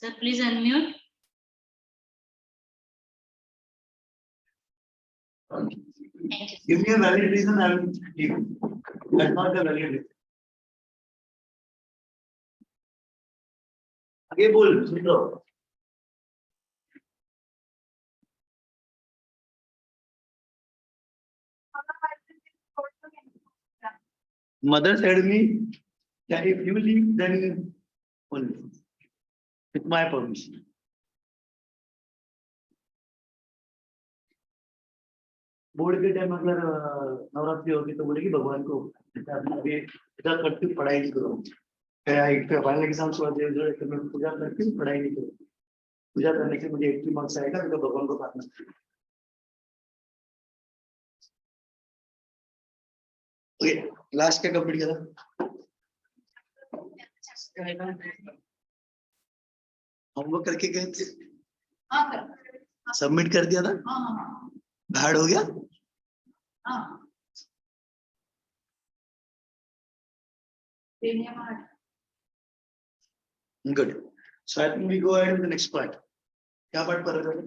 Sir, please unmute. Give me a valid reason, I will give. That's not the valid reason. आगे बोल सुन लो. Mother said me that if you leave, then only with my permission. Board के time अगर नवरात्रि होगी तो बोलेगी भगवान को अभी इधर करती पढ़ाई नहीं करो. फाइनल एग्जाम्स वाले तो मैं पूजा करती हूँ, पढ़ाई नहीं करो. पूजा करने से मुझे 80 मार्क्स आएगा तो भगवान को प्रार्थना. ओके, लास्ट क्या कंप्लीट करा? होमवर्क करके गए थे? सबमिट कर दिया था? बैड हो गया? Good. So I think we go ahead with the next part. क्या पार्ट पढ़ रहे हो?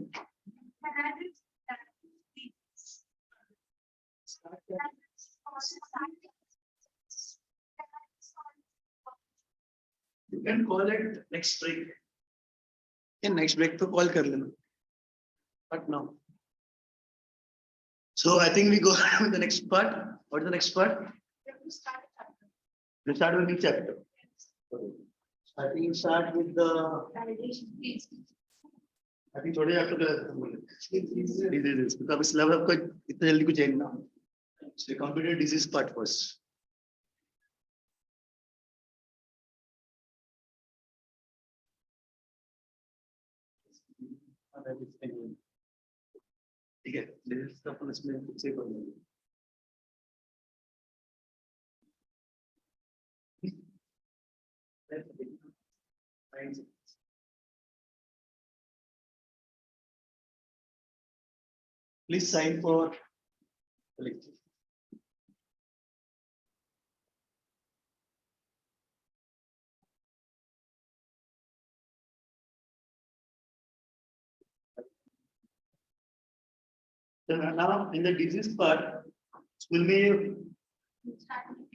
You can call it next break. Yeah, next break तो call कर लेना. But now. So I think we go ahead with the next part. What is the next part? We start with a new chapter. Okay. I think you start with the. I think थोड़े chapter diseases. because अब इस level आपको इतना जल्दी कुछ ना. So computer disease part first. ठीक है, disease का अपन इसमें कुछ से कर लेंगे. Please sign for the lecture. So now in the disease part, will we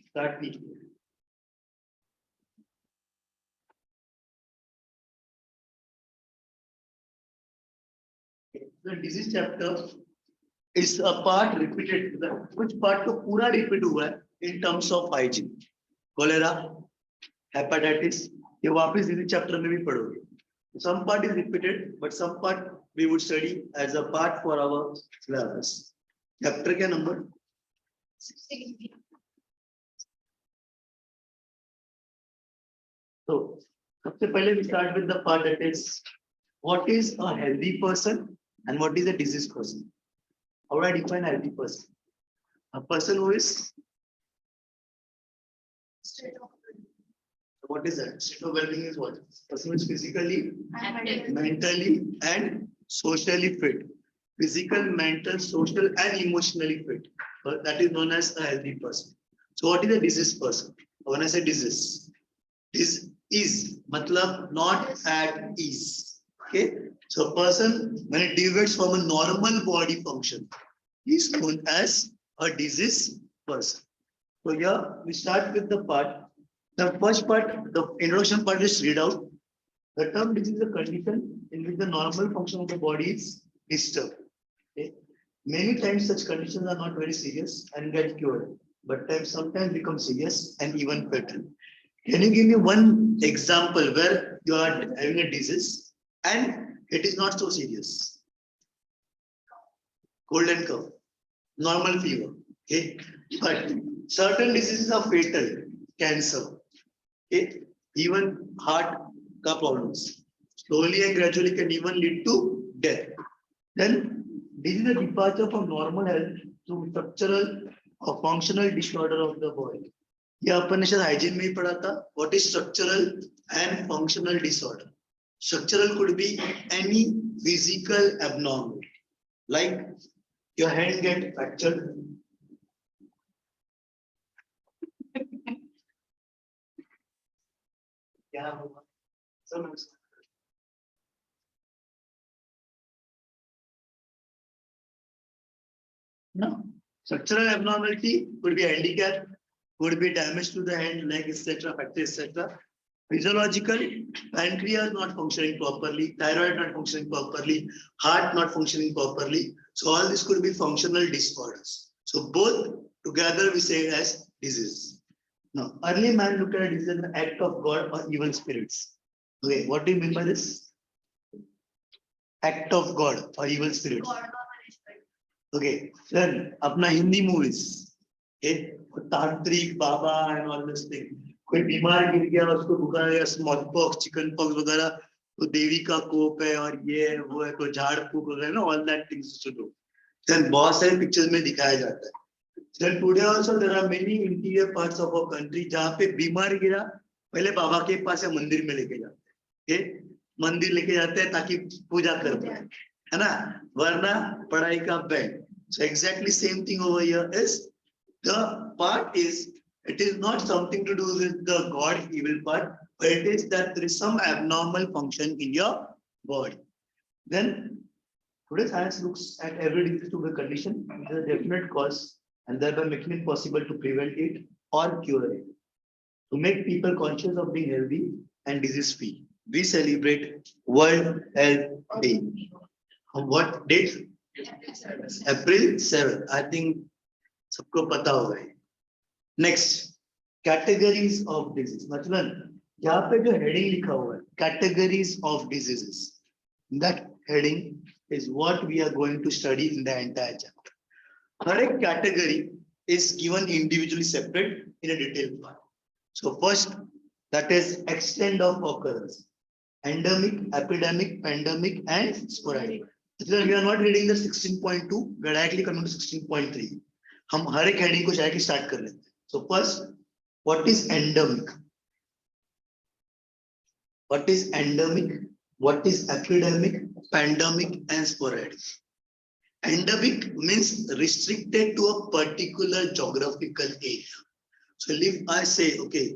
start with the disease chapter is a part repeated. Which part को पूरा repeat हुआ है in terms of hygiene? Cholera, hepatitis, ये वापस disease chapter में भी पढ़ोगे. Some part is repeated, but some part we would study as a part for our syllabus. Chapter क्या number? 60. So, सबसे पहले we start with the part that is what is a healthy person and what is a diseased person. How do I define a healthy person? A person who is. What is that? State of well-being is what? Person who is physically, mentally, and socially fit. Physical, mental, social, and emotionally fit. But that is known as a healthy person. So, what is a diseased person? When I say disease, this is matlab not at ease. Okay. So, a person when it deviates from a normal body function is known as a diseased person. So, here we start with the part. The first part, the introduction part is read out. The term disease is a condition in which the normal function of the body is disturbed. Okay. Many times such conditions are not very serious and get cured, but sometimes become serious and even fatal. Can you give me one example where you are having a disease and it is not so serious? Cold and cough, normal fever. Okay, but certain diseases are fatal. Cancer. Okay, even heart problems. Slowly and gradually can even lead to death. Then this is a departure from normal health to structural or functional disorder of the body. Yeah, अपन ने शायद hygiene में ही पढ़ा था. What is structural and functional disorder? Structural could be any physical abnormality, like your hand get fractured. क्या होगा? No. Structural abnormality could be handicap, could be damage to the hand, leg, etc., etc. Physiological, pancreas not functioning properly, thyroid not functioning properly, heart not functioning properly. So all this could be functional disorders. So both together we say it as disease. Now, early man looked at it as an act of God or evil spirits. Okay, what do you mean by this? Act of God or evil spirits. Okay, then अपना Hindi movies. Okay, तांत्रिक बाबा and all this thing. कोई बीमार गिर गया उसको बुखार या small pox chicken pox वगैरह तो देवी का कोप है और ये है वो है तो झाड़ फूक वगैरह ना all that things to do then बहुत सारे पिक्चर्स में दिखाया जाता है then today also there are many interior parts of our country जहां पे बीमार गिरा पहले बाबा के पास या मंदिर में लेके जाते हैं मंदिर लेके जाते हैं ताकि पूजा कर पाए है ना वरना पढ़ाई का bag so exactly same thing over here is the part is it is not something to do with the God evil part, but it is that there is some abnormal function in your body. Then, today science looks at every disease to be a condition with a definite cause and thereby making it possible to prevent it or cure it. To make people conscious of being healthy and disease-free, we celebrate World Health Day. What date? April 7th. I think सबको पता होगा. Next, categories of disease. मतलब यहाँ पे जो heading लिखा हुआ है, categories of diseases. That heading is what we are going to study in the entire chapter. हर एक category is given individually separate in a detailed part. So first, that is extent of occurrence. Endemic, epidemic, pandemic, and sporadic. So we are not reading the 16.2, we are directly coming to 16.3. हम हर एक heading को जाके start कर लेते हैं. So first, what is endemic? What is endemic? What is epidemic, pandemic, and sporadic? Endemic means restricted to a particular geographical area. So if I say, okay,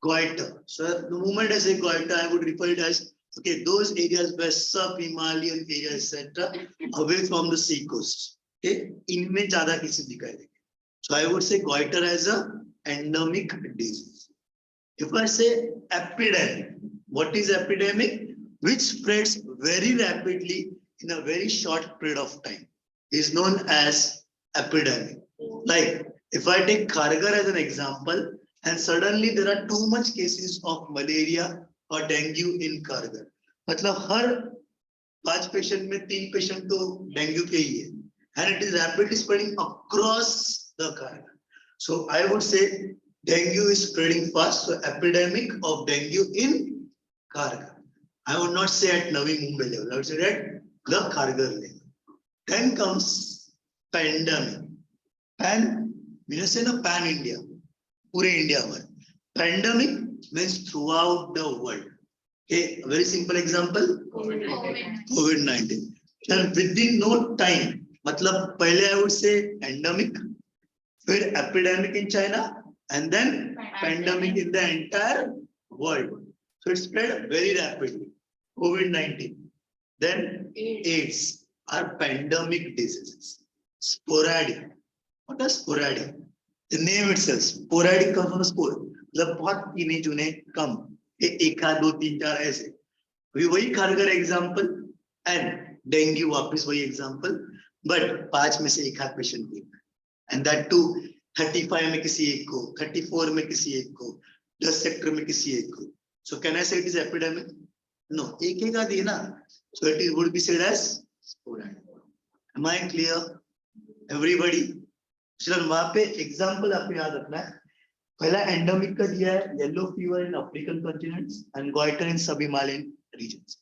goiter. So the moment I say goiter, I would refer it as, okay, those areas where sub-Himalayan areas, etc., away from the sea coast. Okay, इनमें ज़्यादा cases दिखाई देंगे. So I would say goiter as a endemic disease. If I say epidemic, what is epidemic? Which spreads very rapidly in a very short period of time is known as epidemic. Like if I take Kharghar as an example, and suddenly there are too much cases of malaria or dengue in Kharghar. मतलब हर 5 patient में 3 patient तो dengue के ही है. And it is rapidly spreading across the Kharghar. So I would say dengue is spreading fast. So epidemic of dengue in Kharghar. I would not say at Navi Mumbai level. I would say at the Kharghar level. Then comes pandemic. Pan means in a pan India. Pure India world. Pandemic means throughout the world. Okay, a very simple example. COVID-19. And within no time. मतलब पहले I would say endemic. फिर epidemic in China and then pandemic in the entire world. So it spread very rapidly. COVID-19. Then AIDS are pandemic diseases. Sporadic. What is sporadic? The name itself, sporadic comes from the spore. मतलब बहुत इन्हें जुने कम एक आध दो तीन चार ऐसे वही Kharghar example and dengue वापस वही example but 5 में से एक आध पेशेंट हुई and that too 35 में किसी एक को 34 में किसी एक को 10 सेक्टर में किसी एक को so can I say it is epidemic? No, एक आध है ना so it would be said as sporadic. Am I clear? Everybody? चलो वहाँ पे एग्जाम्पल आपको याद रखना है पहला एंडेमिक का दिया है yellow fever in African continents and goiter in sub Himalayan regions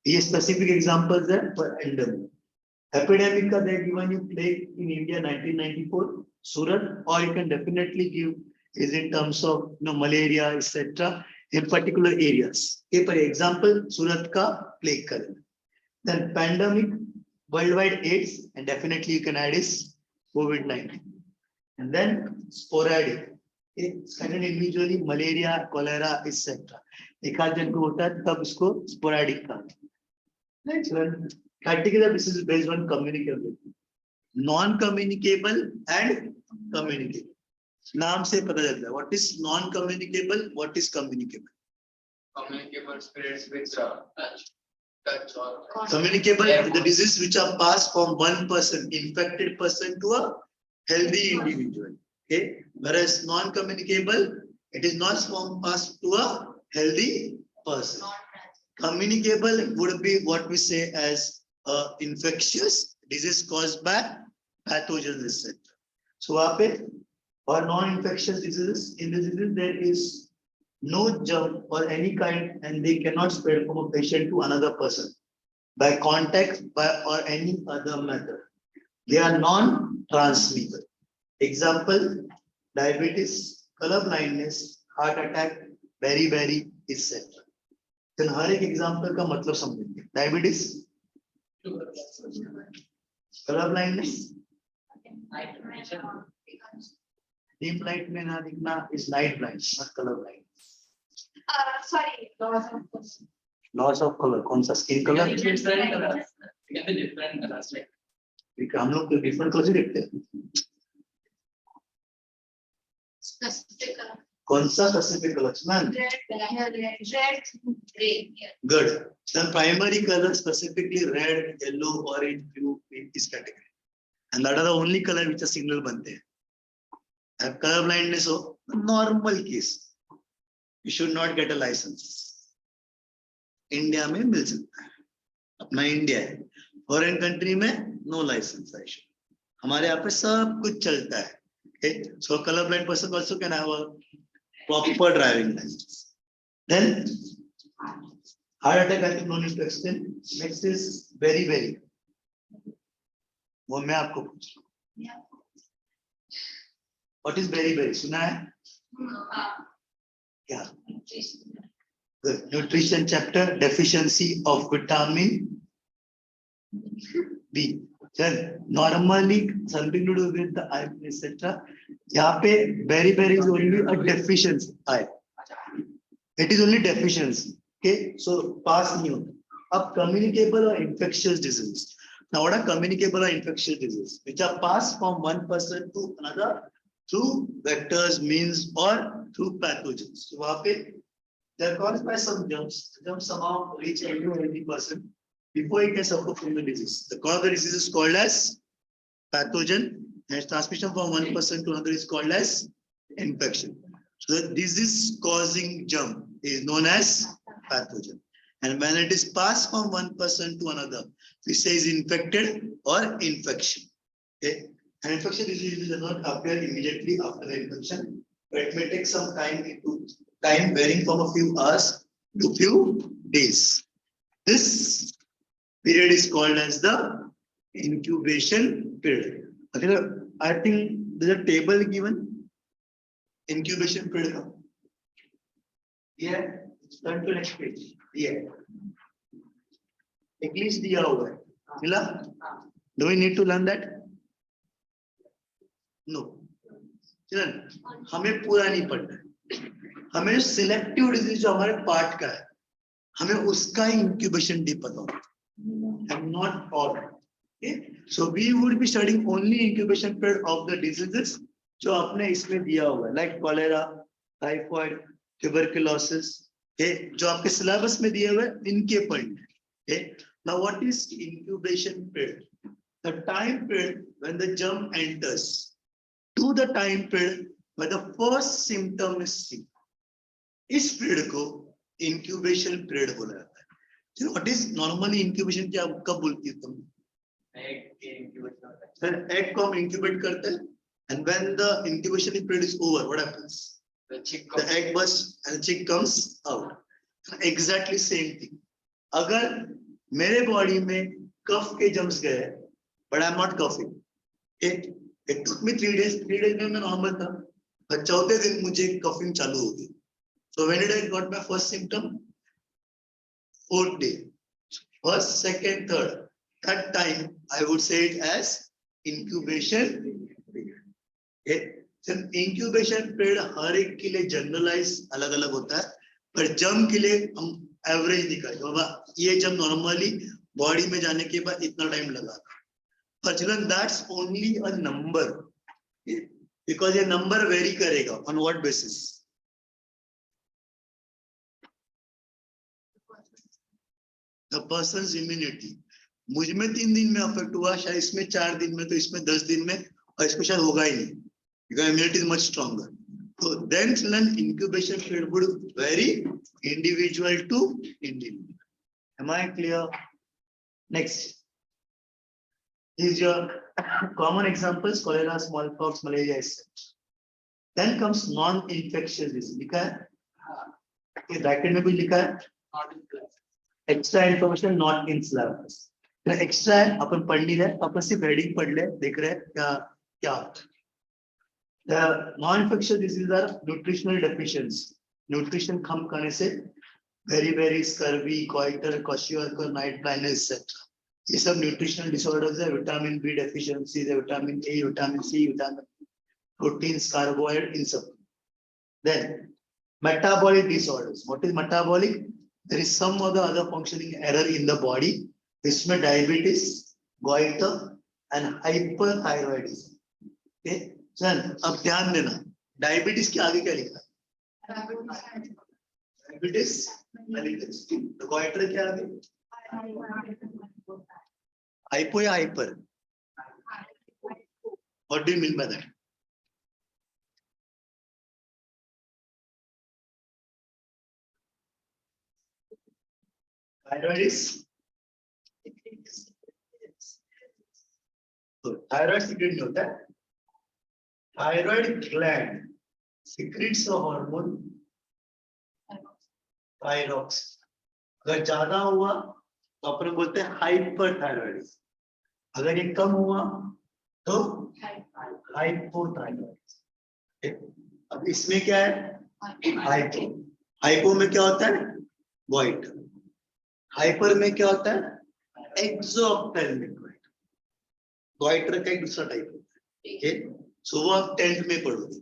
ये स्पेसिफिक एग्जांपल्स है फॉर एंडेमिक एपिडेमिक का they given you plague in India 1994 Surat और you can definitely give is in terms of malaria etc in particular areas okay for example Surat ka plague ka then pandemic worldwide AIDS and definitely you can add is COVID-19 and then sporadic certain individually malaria cholera etc एक आध जन को होता है तब इसको sporadic का next one particular this is based on communicability non communicable and communicable. नाम से पता चलता है what is non communicable, what is communicable. Communicable spirits with touch or Communicable, the disease which are passed from one person, infected person, to a healthy individual. Okay, whereas non-communicable, it is not from passed to a healthy person. Communicable would be what we say as infectious disease caused by pathogens, etc. So, for non-infectious diseases, in the disease there is no germ or any kind, and they cannot spread from a patient to another person by contact or any other method. They are non-transmissible. Example: diabetes, color blindness, heart attack, beriberi, etc. Then हर एक example का मतलब समझेंगे. Diabetes, color blindness, dim light में ना दिखना is night blind, not color blind. Sorry, Loss of color, कौन सा skin color? different colors. Different colors, right? हम लोग तो different color से देखते हैं. specific color. कौन सा specific color? Man. Red, gray. Good. The primary color specifically red, yellow, orange, blue in this category. And that are the only color which a signal बनते हैं. Have color blindness हो, normal case. You should not get a license. India में मिल सकता है. अपना India है. Foreign country में no license है. हमारे यहाँ पे सब कुछ चलता है. Okay, so colorblind person also can have a proper driving license. Then heart attack, I think no need to explain. Next is very. वो मैं आपको पूछ रहा हूँ. What is very? सुना है? क्या? The nutrition chapter, deficiency of vitamin B. Then normally something to do with the iron, etc. यहाँ पे very is only a deficiency. It is only deficiency. Okay, so pass नहीं होता. अब communicable or infectious disease. Now what are communicable or infectious disease? Which are passed from one person to another through vectors, means, or through pathogens. So वहाँ पे they are caused by some germs. Germs somehow reach every healthy person before he can suffer from the disease. The cause of the disease is called as pathogen, and transmission from one person to another is called as infection. So the disease causing germ is known as pathogen. And when it is passed from one person to another, we say is infected or infection. Okay? An infection disease does not appear immediately after the infection, but it may take some time varying from a few hours to few days. This period is called as the incubation period. Okay, I think there's a table given. Incubation period. Yeah, turn to next page. Yeah. At least दिया हुआ है. मिला? Do we need to learn that? No. चलन, हमें पूरा नहीं पढ़ना है. हमें सिलेक्टिव डिजीज जो हमारे पार्ट का है, हमें उसका इंक्यूबेशन डे पता होगा. And not all. Okay? So we would be studying only incubation period of the diseases जो आपने इसमें दिया हुआ है, like cholera, typhoid, tuberculosis. Okay? जो आपके syllabus में दिए हुए इनके point. Okay? Now what is incubation period? The time period when the germ enters to the time period when the first symptom is seen. इस period को incubation period बोला जाता है. You know what is normally incubation क्या कब बोलती है तुम? Egg को हम incubate करते हैं, and when the incubation period is over, what happens? The egg bursts and the chick comes out. Exactly same thing. अगर मेरे body में cough के germs गए, but I'm not coughing. It took me 3 days. 3 days में मैं normal था, but चौथे दिन मुझे coughing चालू हो गई. So when did I got my first symptom? 4th day. First, second, third. That time I would say it as incubation period. Okay. So incubation period हर एक के लिए generalize अलग-अलग होता है, पर germ के लिए हम average निकालते हैं. बाबा ये germ normally body में जाने के बाद इतना time लगा. But children, that's only a number. Okay? Because a number vary करेगा. On what basis? The person's immunity. मुझ में 3 दिन में अफेक्ट हुआ, शायद इसमें 4 दिन में, तो इसमें 10 दिन में, और इसमें शायद होगा ही नहीं. Because immunity is much stronger. So then children, incubation period would vary individual to individual. Am I clear? Next. These are your common examples: cholera, smallpox, malaria, etc. Then comes non-infectious disease. लिखा है? ये bracket में भी लिखा है. Not in class. Extra information not in syllabus. Extra है, अपन पढ़ नहीं रहे, अपन सिर्फ हेडिंग पढ़ ले, देख रहे क्या क्या होता है. The non-infectious diseases are nutritional deficiency. Nutrition कम करने से very scurvy, goiter, kwashiorkor, night blindness, etc. ये सब न्यूट्रिशनल डिसऑर्डर्स है. विटामिन बी डेफिशिएंसी है, vitamin A, vitamin C, vitamin proteins, carbohydrate, इन सब. Then metabolic disorders. What is metabolic? There is some other functioning error in the body. इसमें diabetes, goiter and hyperthyroidism. Okay, चल अब ध्यान देना. Diabetes के आगे क्या लिखा है? Diabetes mellitus. तो goiter के आगे हाइपो या hyper? What do you mean by that? Thyroid is thyroid secrete नहीं होता है. Thyroid gland secretes a hormone thyrox. अगर ज्यादा हुआ तो अपन बोलते हैं हाइपरथायरॉइडिज्म. अगर ये कम हुआ तो हाइपोथायरॉइडिज्म. अब इसमें क्या है? हाइपो. हाइपो में क्या होता है? goiter. हाइपर में क्या होता है? एक्सोऑप्थेल्मिक. goiter का एक दूसरा टाइप होता है. ठीक है, सो वो आप 10th में पढ़ोगे.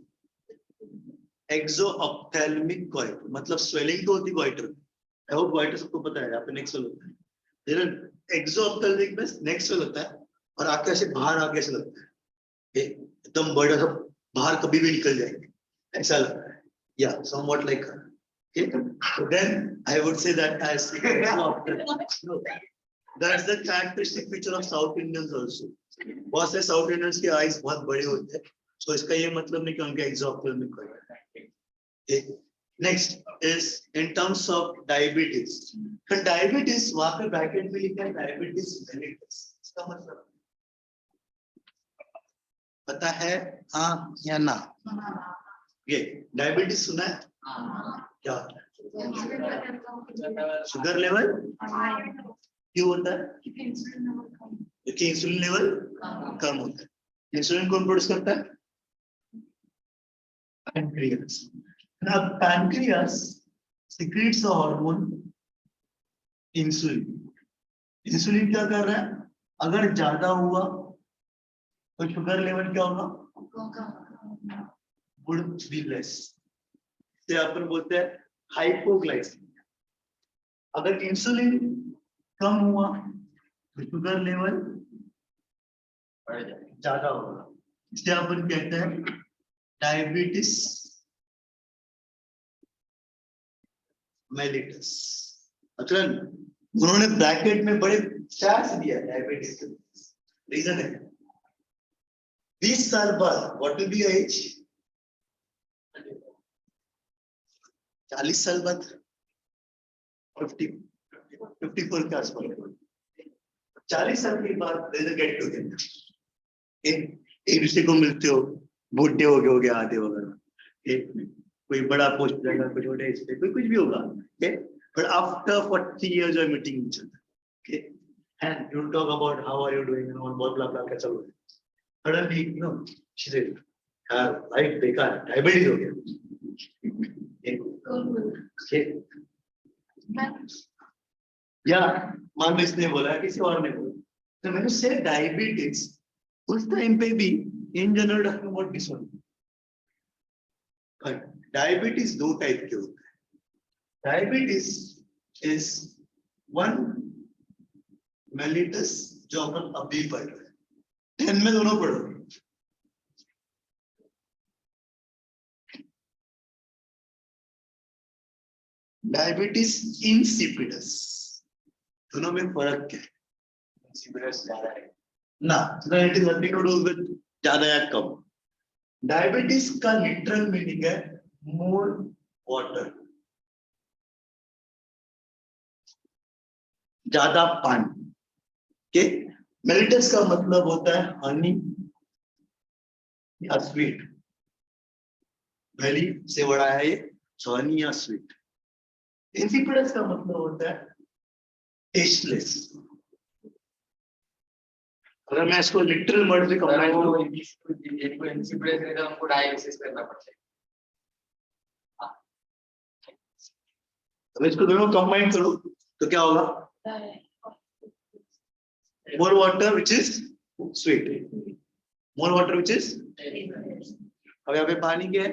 एक्सोऑप्थेल्मिक goiter मतलब स्वेलिंग तो होती goiter में. आई होप goiter सबको पता है. यहाँ पे नेक्स्ट होता है. एक्सोऑप्थेल्मिक में नेक्स्ट होता है और आगे से बाहर आगे से लगता है. एकदम बड़ा सब बाहर कभी भी निकल जाएंगे ऐसा लगता है. या somewhat like. Then I would say that as that's the characteristic feature of South Indians also. बहुत से साउथ इंडियंस के आईज बहुत बड़े होते हैं. सो इसका ये मतलब नहीं कि उनके एक्सोऑप्थेल्मिक है. Next is in terms of diabetes. तो डायबिटीज वहां पे ब्रैकेट में लिखा है डायबिटीज मेलिटस. इसका मतलब पता है हाँ या ना? ये डायबिटीज सुना है क्या? शुगर लेवल क्यों होता है? क्योंकि इंसुलिन लेवल कम होता है. इंसुलिन कौन प्रोड्यूस करता है? Pancreas. Now pancreas secretes a hormone insulin. Insulin क्या कर रहा है? अगर ज्यादा हुआ तो शुगर लेवल क्या होगा? would be less. से अपन बोलते हैं हाइपोग्लाइसेमिया. अगर इंसुलिन कम हुआ तो शुगर लेवल ज्यादा होगा. इसे अपन कहते हैं डायबिटीज मेलिटस. अच्छा, उन्होंने ब्रैकेट में बड़े चार्ट दिया डायबिटीज. रीजन है 20 साल बाद व्हाट विल बी एज? 40 साल बाद 54 के आसपास. 40 साल के बाद गेट टुगेदर. एक दूसरे को मिलते हो, बूढ़े हो गए आधे वगैरह. कोई बड़ा पोस्ट जाएगा, कोई छोटे इस पे, कोई कुछ भी होगा. But after 40 years of meeting each other, okay, and you talk about how are you doing and all blah blah blah कैसा हो गया. Suddenly, you know, she said, यार लाइफ बेकार है, डायबिटीज हो गया. या मान लो इसने बोला, किसी और ने बोला, तो मैंने से डायबिटीज उस टाइम पे भी in general talking about disorder. Diabetes दो टाइप के होते हैं. डायबिटीज इज वन मेलिटस जो अपन अभी पढ़ रहे हैं. 10 में दोनों पढ़ो। डायबिटीज इंसिपिडस, दोनों में फर्क क्या है? इंसिपिडस ज्यादा है ना, it is nothing to do with ज्यादा या कम। डायबिटीज का लिटरल मीनिंग है मोर वाटर, ज्यादा पानी के। मेलिटस का मतलब होता है हनी या स्वीट, वैली से बड़ा है ये, हनी या स्वीट। इंसिपिडस का मतलब होता है टेस्टलेस। अगर मैं इसको लिटरल वर्ड से कंबाइन करूं, इनको इंसिपिडस है तो हमको डायलिसिस करना पड़ता है। तो इसको दोनों कंबाइन करो तो क्या होगा? More water which is sweet, more water which is. अब यहाँ पे पानी क्या है?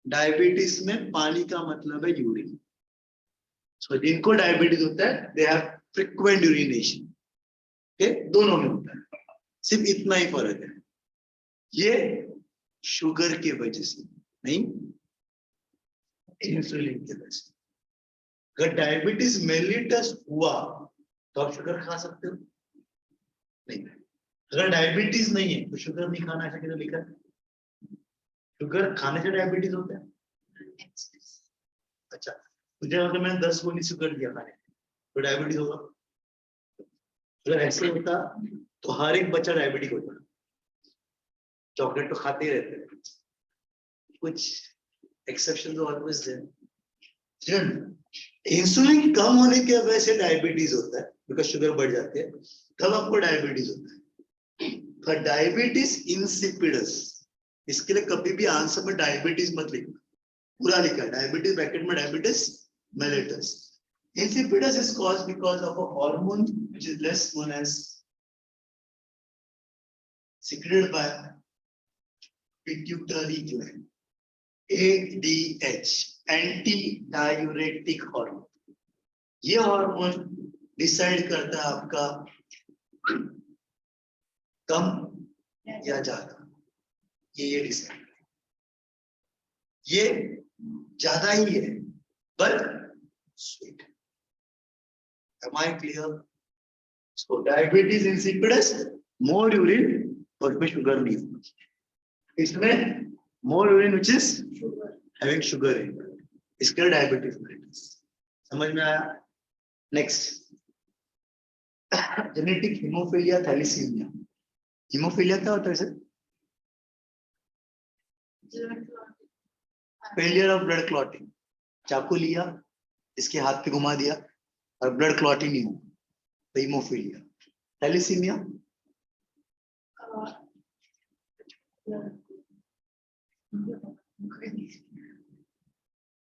डायबिटीज में पानी का मतलब है यूरिन। सो जिनको डायबिटीज होता है दे हैव फ्रीक्वेंट यूरिनेशन, दोनों में होता है, सिर्फ इतना ही फर्क है। ये शुगर की वजह से नहीं, इंसुलिन की वजह से। अगर डायबिटीज मेलिटस हुआ तो आप शुगर खा सकते हो? नहीं। अगर डायबिटीज नहीं है तो शुगर नहीं खाना, ऐसा किधर लिखा है? शुगर खाने से डायबिटीज होता है? अच्छा, मुझे अगर मैंने 10 गोली शुगर दिया खाने तो डायबिटीज होगा? अगर ऐसे होता तो हर एक बच्चा डायबिटिक होता। चॉकलेट तो खाते ही रहते हैं, कुछ एक्सेप्शन तो ऑलवेज है। इंसुलिन कम होने की वजह से डायबिटीज होता है, बिकॉज शुगर बढ़ जाती है, तब आपको डायबिटीज होता है। पर डायबिटीज इंसिपिडस, इसके लिए कभी भी आंसर में डायबिटीज मत लिखना, पूरा लिखा है डायबिटीज ब्रैकेट में diabetes mellitus. Insipidus is caused because of a hormone which is less known as secreted by pituitary gland, ADH, anti-diuretic hormone। ये हार्मोन डिसाइड करता है आपका कम या ज्यादा, ये डिसाइड, ये ज्यादा ही है but sweet. Am I clear? So diabetes insipidus, more urine, और इसमें शुगर नहीं होगा, इसमें more urine which is having sugar in it, इसके डायबिटीज मेलिटस। समझ में आया? Next, genetic haemophilia thalassaemia. Haemophilia क्या होता है sir? Failure of blood clotting. चाकू लिया, इसके हाथ पे घुमा दिया और ब्लड क्लॉटिंग नहीं हुआ, तो हीमोफीलिया। थैलेसीमिया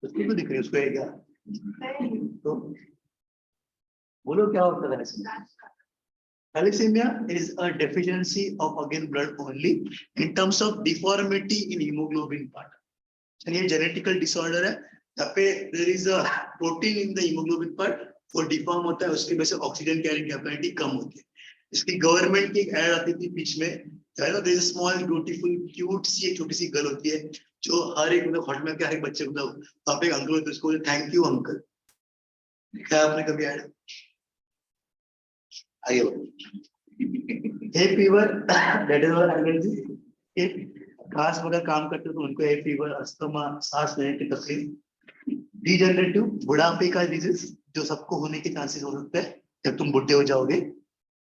उसकी तो दिख रही है, उसको है क्या? तो बोलो क्या होता है thalassaemia? Thalassemia is a deficiency of again blood only in terms of deformity in hemoglobin part. ये जेनेटिकल डिसऑर्डर है, यहाँ पे there is a protein in the hemoglobin part, वो डिफॉर्म होता है, उसकी वजह से ऑक्सीजन कैरिंग कैपेसिटी कम होती है। इसकी गवर्नमेंट की एक एड आती थी बीच में, there is a small beautiful cute सी एक छोटी सी गर्ल होती है जो हर एक मतलब हॉस्टल में के हर एक बच्चे को वहाँ पे अंकल होते हैं, उसको थैंक यू अंकल। देखा है आपने कभी ऐड? आइए, hay fever that is our allergy. खास वगैरह काम करते हो तो उनको हे फीवर, अस्थमा, सांस लेने की तकलीफ। डीजनरेटिव, बुढ़ापे का डिजीज जो सबको होने के चांसेस हो सकते हैं जब तुम बुढ़े हो जाओगे।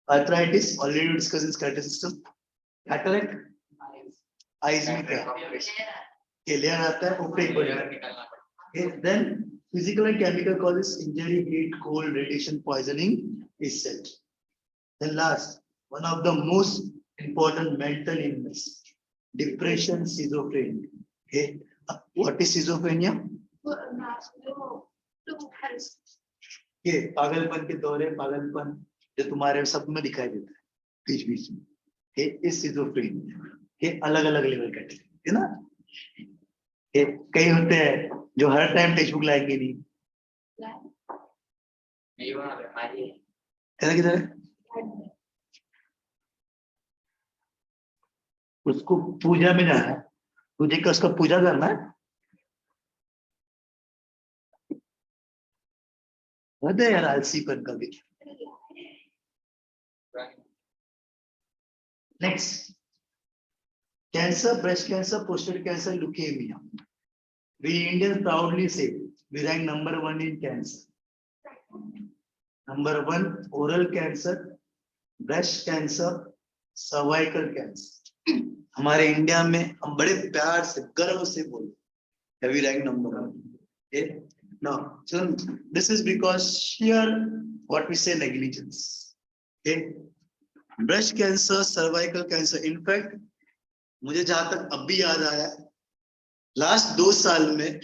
Arthritis, already discuss in skeletal system. Cataract, eyes में क्या लेयर आता है, ओपेक बढ़ जाता है। Then physical and chemical causes, injury, heat, cold, radiation, poisoning is set. Then last, one of the most important mental illness, depression, schizophrenia. Okay, what is schizophrenia? ये पागलपन के दौरे, पागलपन जो तुम्हारे सब में दिखाई देता है बीच बीच में, ये इस schizophrenia के अलग अलग लेवल कैटेगरी है ना। कई होते हैं जो हर टाइम टेक्स्ट बुक लाएंगे नहीं, ये वहाँ पे हमारी है। कहना किधर है? उसको पूजा में जाना है, तुझे क्या उसका पूजा करना है? हृदय यार आलसीपन का भी। Next, cancer, breast cancer, prostate cancer, leukaemia. We Indians proudly say we rank number 1 in cancer. Number 1 oral cancer, breast cancer, cervical cancer. हमारे इंडिया में हम बड़े प्यार से गर्व से बोलते हैं we rank number 1. Okay? Now, so this is because sheer what we say negligence. Okay? Breast cancer, cervical cancer. In fact, मुझे जहां तक अभी याद आया, लास्ट 2 साल में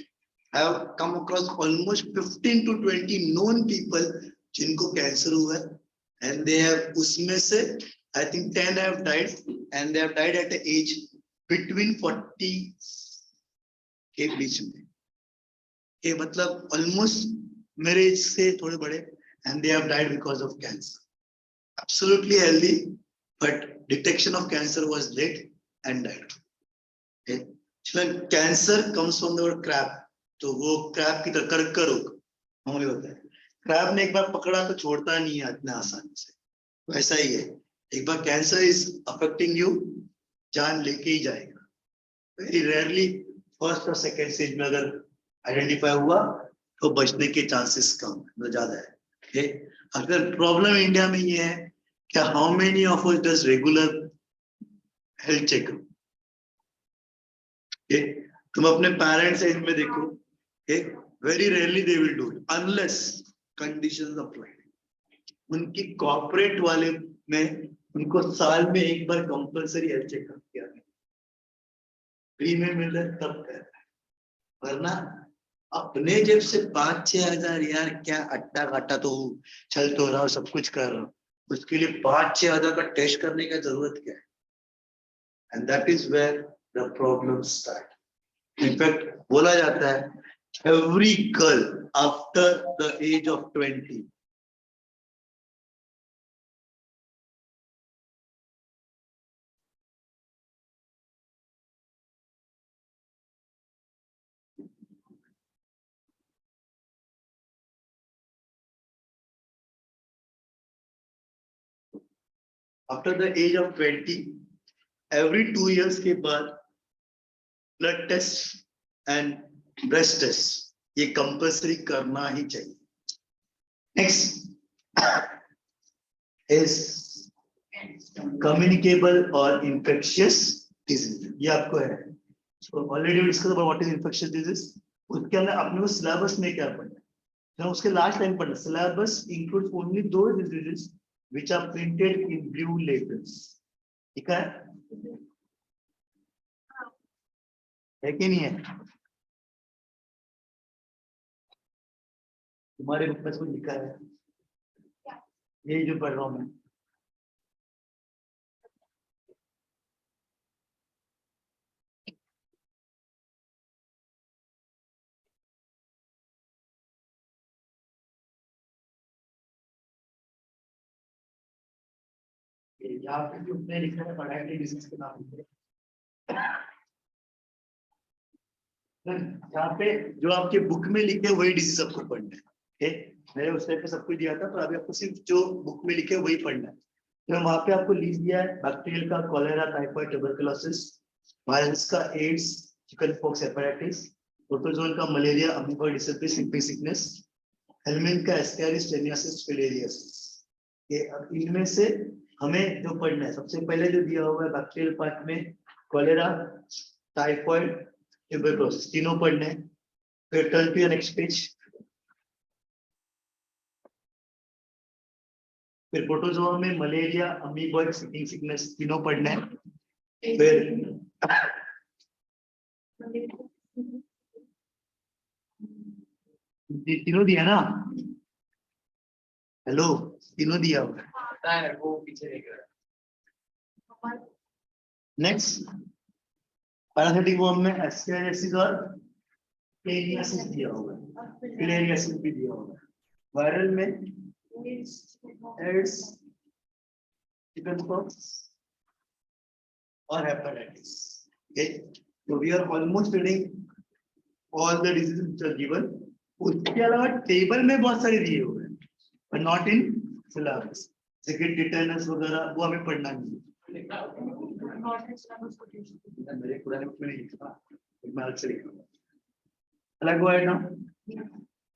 I have come across almost 15 to 20 known people जिनको कैंसर हुआ है, and they have उसमें से I think 10 have died, and they have died at an age between 40 के बीच में. ये मतलब almost मेरे एज से थोड़े बड़े, and they have died because of cancer. Absolutely healthy, but detection of cancer was late and died. Okay? Cancer comes from the word crab. तो वो क्रैब की तरह कर्करोग मामूली होता है. क्रैब ने एक बार पकड़ा तो छोड़ता नहीं है इतना आसानी से, वैसा ही है. एक बार कैंसर इज अफेक्टिंग यू, जान लेके ही जाएगा. वेरी रेयरली फर्स्ट और सेकेंड स्टेज में अगर आइडेंटिफाई हुआ तो बचने के चांसेस कम है, ज्यादा है. okay? अगर प्रॉब्लम इंडिया में ये है क्या, how many of us does regular health checkup? तुम अपने पेरेंट्स एज में देखो, very rarely they will do it unless conditions apply. उनकी कॉर्पोरेट वाले में उनको साल में एक बार कंपलसरी हेल्थ चेकअप किया फ्री में मिल रहा है तब कर रहा है, वरना अपने जेब से 5-6 हजार यार क्या अट्टा काटा तो चल तो रहा, सब कुछ कर रहा हूँ, उसके लिए 5-6 हजार का टेस्ट करने का जरूरत क्या है? And that is where the problem start. In fact बोला जाता है every girl after the age of 20 after the age of 20 every 2 years के बाद blood test and breast test ये कंपल्सरी करना ही चाहिए. नेक्स्ट इज कम्युनिकेबल और इन्फेक्शियस डिजीज. ये आपको है, so already we discussed about what is infectious disease. उसके अंदर अपने को सिलेबस में क्या पढ़ना है, तो उसके लास्ट लाइन पढ़ना. Syllabus includes only those diseases which are printed in blue labels. ठीक है कि नहीं है? तुम्हारे बुक में कुछ लिखा है, ये जो पढ़ रहा हूं मैं. यहाँ पे जो उसने लिखा है पढ़ाई के डिजीज के नाम लिखे, यहाँ पे जो आपके बुक में लिखे वही डिजीज आपको पढ़ना है. मैंने उस टाइप पे सब कुछ दिया था, पर अभी आपको सिर्फ जो बुक में लिखे वही पढ़ना है. तो वहां पे आपको लिस्ट दिया है बैक्टीरियल का कॉलेरा, टाइफाइड, ट्यूबरकुलोसिस, वायरस का AIDS, chicken pox, hepatitis, protozoan का malaria, amoeba dysentery, simple sickness, helminth का एस्केरिस, टेनियासिस, फिलेरियासिस. ये अब इनमें से हमें जो पढ़ना है, सबसे पहले जो दिया हुआ है बैक्टीरियल पार्ट में कॉलेरा, टाइफाइड, ट्यूबरकुलोसिस तीनों पढ़ने हैं. फिर टर्न टू नेक्स्ट पेज. फिर प्रोटोजोआ में मलेरिया, अमीबॉइड, सिकिंग सिकनेस तीनों पढ़ने हैं. फिर तीनों दिया ना, हेलो तीनों दिया हुआ है. वो पीछे देख रहा है. नेक्स्ट पैरासिटिक वर्म में एस्केरियासिस और फिलेरियासिस दिया हुआ है, फिलेरियासिस भी दिया हुआ है. वायरल में AIDS, chickenpox, or hepatitis. Okay, so we are almost reading all the diseases which are given. उसके अलावा टेबल में बहुत सारे दिए हुए हैं, but not in syllabus. जैसे टिटेनस वगैरह वो हमें पढ़ना नहीं है. मेरे पुराने बुक में नहीं लिखा, मैं अलग से लिखूंगा. Shall I go ahead now?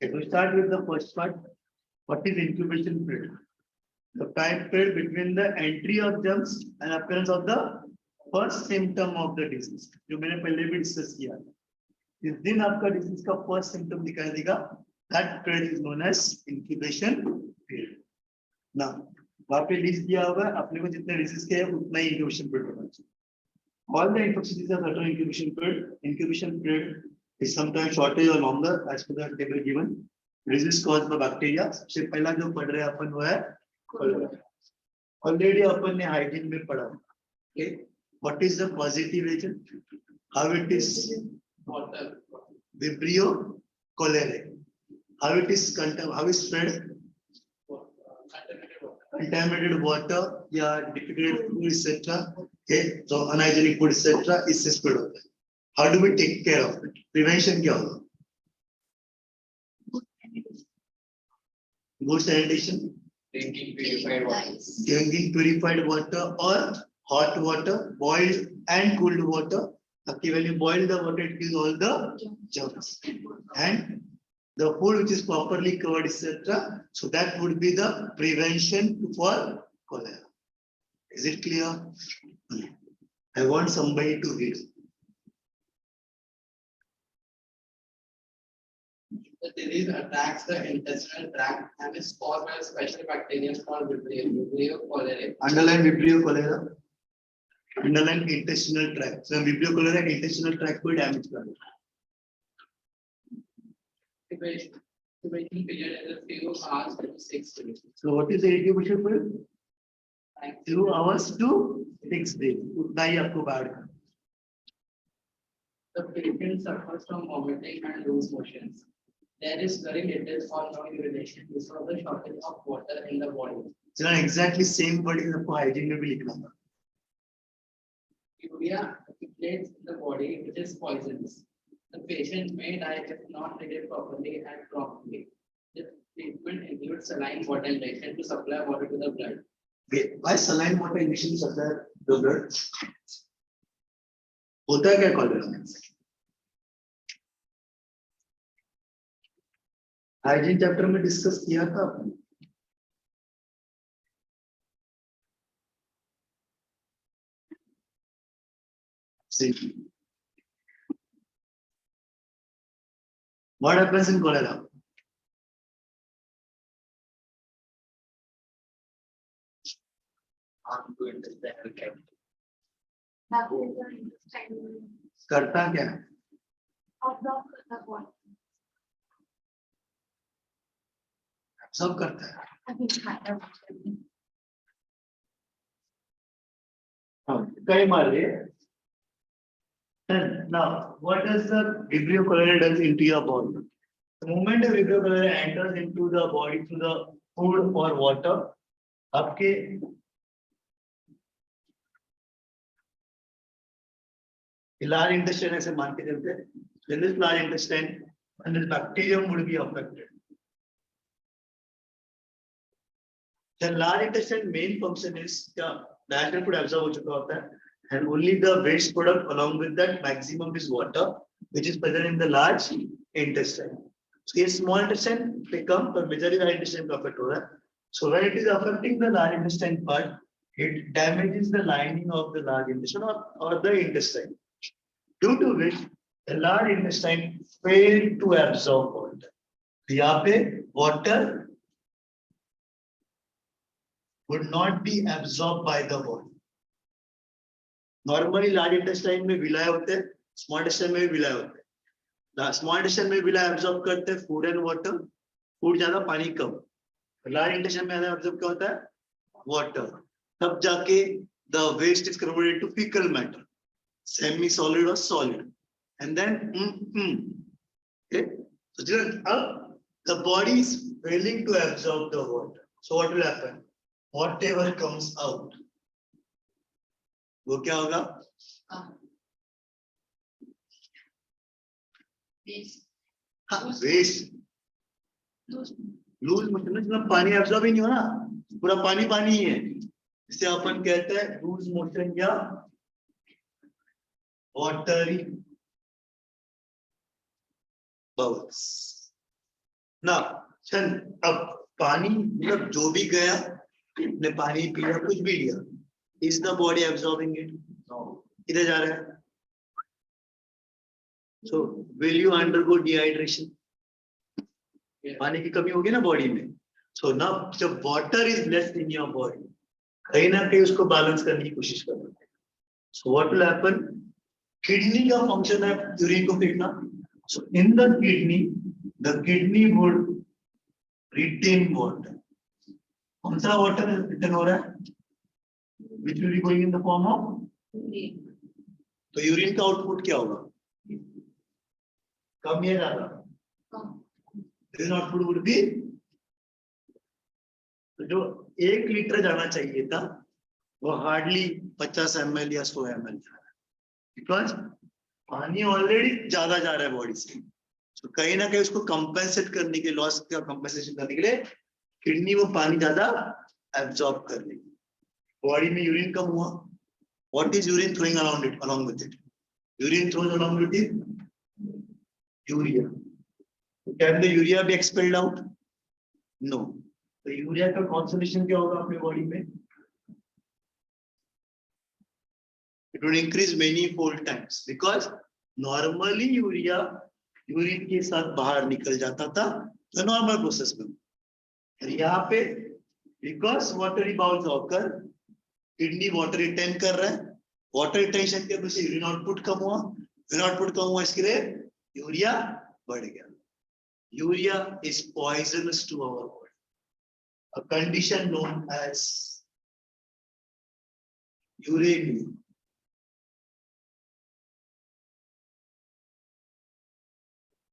Okay, to start with the first part, what is incubation period? The time period between the entry of germs and appearance of the first symptom of the disease. जो मैंने पहले भी discuss किया था. जिस दिन आपका disease का फर्स्ट सिम्टम दिखाई देगा, that period is known as incubation period. Now, वहाँ पे लिस्ट दिया हुआ है, अपने को जितने डिजीज के हैं उतना ही incubation period होना चाहिए. All the infectious diseases have certain incubation period. Incubation period is sometimes shorter or longer as per the table given. Disease caused by bacteria. सबसे पहला जो पढ़ रहे हैं अपन वो है cholera. Already अपन ने hygiene में पढ़ा. Okay, what is the positive agent? How it is? Vibrio cholerae. How it is how is spread? Contaminated water, yeah, defecated food, etc. Okay, so unhygienic food, etc. is spread of that. How do we take care of it? Prevention क्या होगा? Good sanitation. Drinking purified water. Drinking purified water or hot water, boiled and cooled water. Okay, when you boil the water, it kills all the germs. And the food which is properly covered, etc. So that would be the prevention for cholera. Is it clear? I want somebody to read. The disease attacks the intestinal tract and is caused by a special bacteria called Vibrio cholerae. Underline Vibrio cholera. Underline intestinal tract. So Vibrio cholera and intestinal tract को damage कर देता है. Incubation period is a few hours to 6 days. So what is the incubation period? 2 hours to 6 days. उतना ही आपको बाहर करना. The patient suffers from vomiting and loose motions. There is very little or no urination because of the shortage of water in the body. It's not exactly same word in the hygiene में भी लिखना था. Urea accumulates in the body, which is poisonous. The patient may die if not treated properly and promptly. The treatment includes saline water injection to supply water to the blood. Okay. Why saline water injection supply the blood? होता है क्या cholera में? Hygiene chapter में discuss किया था आपने. See, what happens in cholera? करता क्या है? सब करता है. हाँ, कई मार रहे. Now, what does the Vibrio cholerae does into your body? The moment the Vibrio cholerae enters into the body through the food or water, आपके large intestine ऐसे मान के चलते हैं. Then this large intestine and this bacterium would be affected. The large intestine main function is क्या dietary food absorb हो चुका होता है. And only the waste product along with that maximum is water, which is present in the large intestine. So a small intestine become, but majority large intestine affect हो रहा है. So when it is affecting the large intestine part, it damages the lining of the large intestine or the intestine, due to which the large intestine failed to absorb water. यहाँ पे water would not be absorbed by the body. Normally large intestine में विलाय होते हैं, small intestine में भी विलाय होते हैं. Small intestine में विलाय absorb करते हैं food and water, food ज्यादा पानी कम. Large intestine में absorb क्या होता है? Water. तब जाके the waste is converted into fecal matter, semi-solid or solid, and then okay. So the body is failing to absorb the water. So what will happen? Whatever comes out, वो क्या होगा? Waste loose motion मतलब पानी absorb ही नहीं हो ना, पूरा पानी पानी ही है, इसे अपन कहते हैं लूज मोशन या वाटरी बाउल्स ना। चल अब पानी मतलब जो भी गया, ने पानी पिया, कुछ भी लिया, is the body absorbing it? किधर जा रहा है? So will you undergo dehydration? पानी की कमी होगी ना बॉडी में। सो ना जब water is less in your body, कहीं ना कहीं उसको बैलेंस करने की कोशिश करना। So what will happen? Kidney का फंक्शन है यूरिन को फेंकना। So in the kidney would retain water. कौन सा वाटर रिटेन हो रहा है? Which will be going in the form of, तो यूरिन का आउटपुट क्या होगा? कम या ज्यादा? यूरिन आउटपुट वुड बी, तो जो 1 लीटर जाना चाहिए था वो हार्डली 50 ml या 100 ml जा रहा है, बिकॉज पानी ऑलरेडी ज्यादा जा रहा है बॉडी से। तो कहीं ना कहीं उसको कंपेंसेट करने के, लॉस का कंपेंसेशन करने के लिए किडनी वो पानी ज्यादा एब्जॉर्ब कर लेगी। बॉडी में यूरिन कम हुआ, what is urine throwing around it, along with it? Urine throws along with it urea. Can the urea be expelled out? No. तो यूरिया का कॉन्सेंट्रेशन क्या होगा अपने बॉडी में? It will increase many fold times, because normally urea urine के साथ बाहर निकल जाता था, तो नॉर्मल प्रोसेस में। यहाँ पे because watery bowels occur, kidney water retain कर रहा है, वाटर रिटेंशन के वजह से यूरिन आउटपुट कम हुआ, यूरिन आउटपुट कम हुआ, इसके लिए यूरिया बढ़ गया। Urea is poisonous to our body, a condition known as uremia.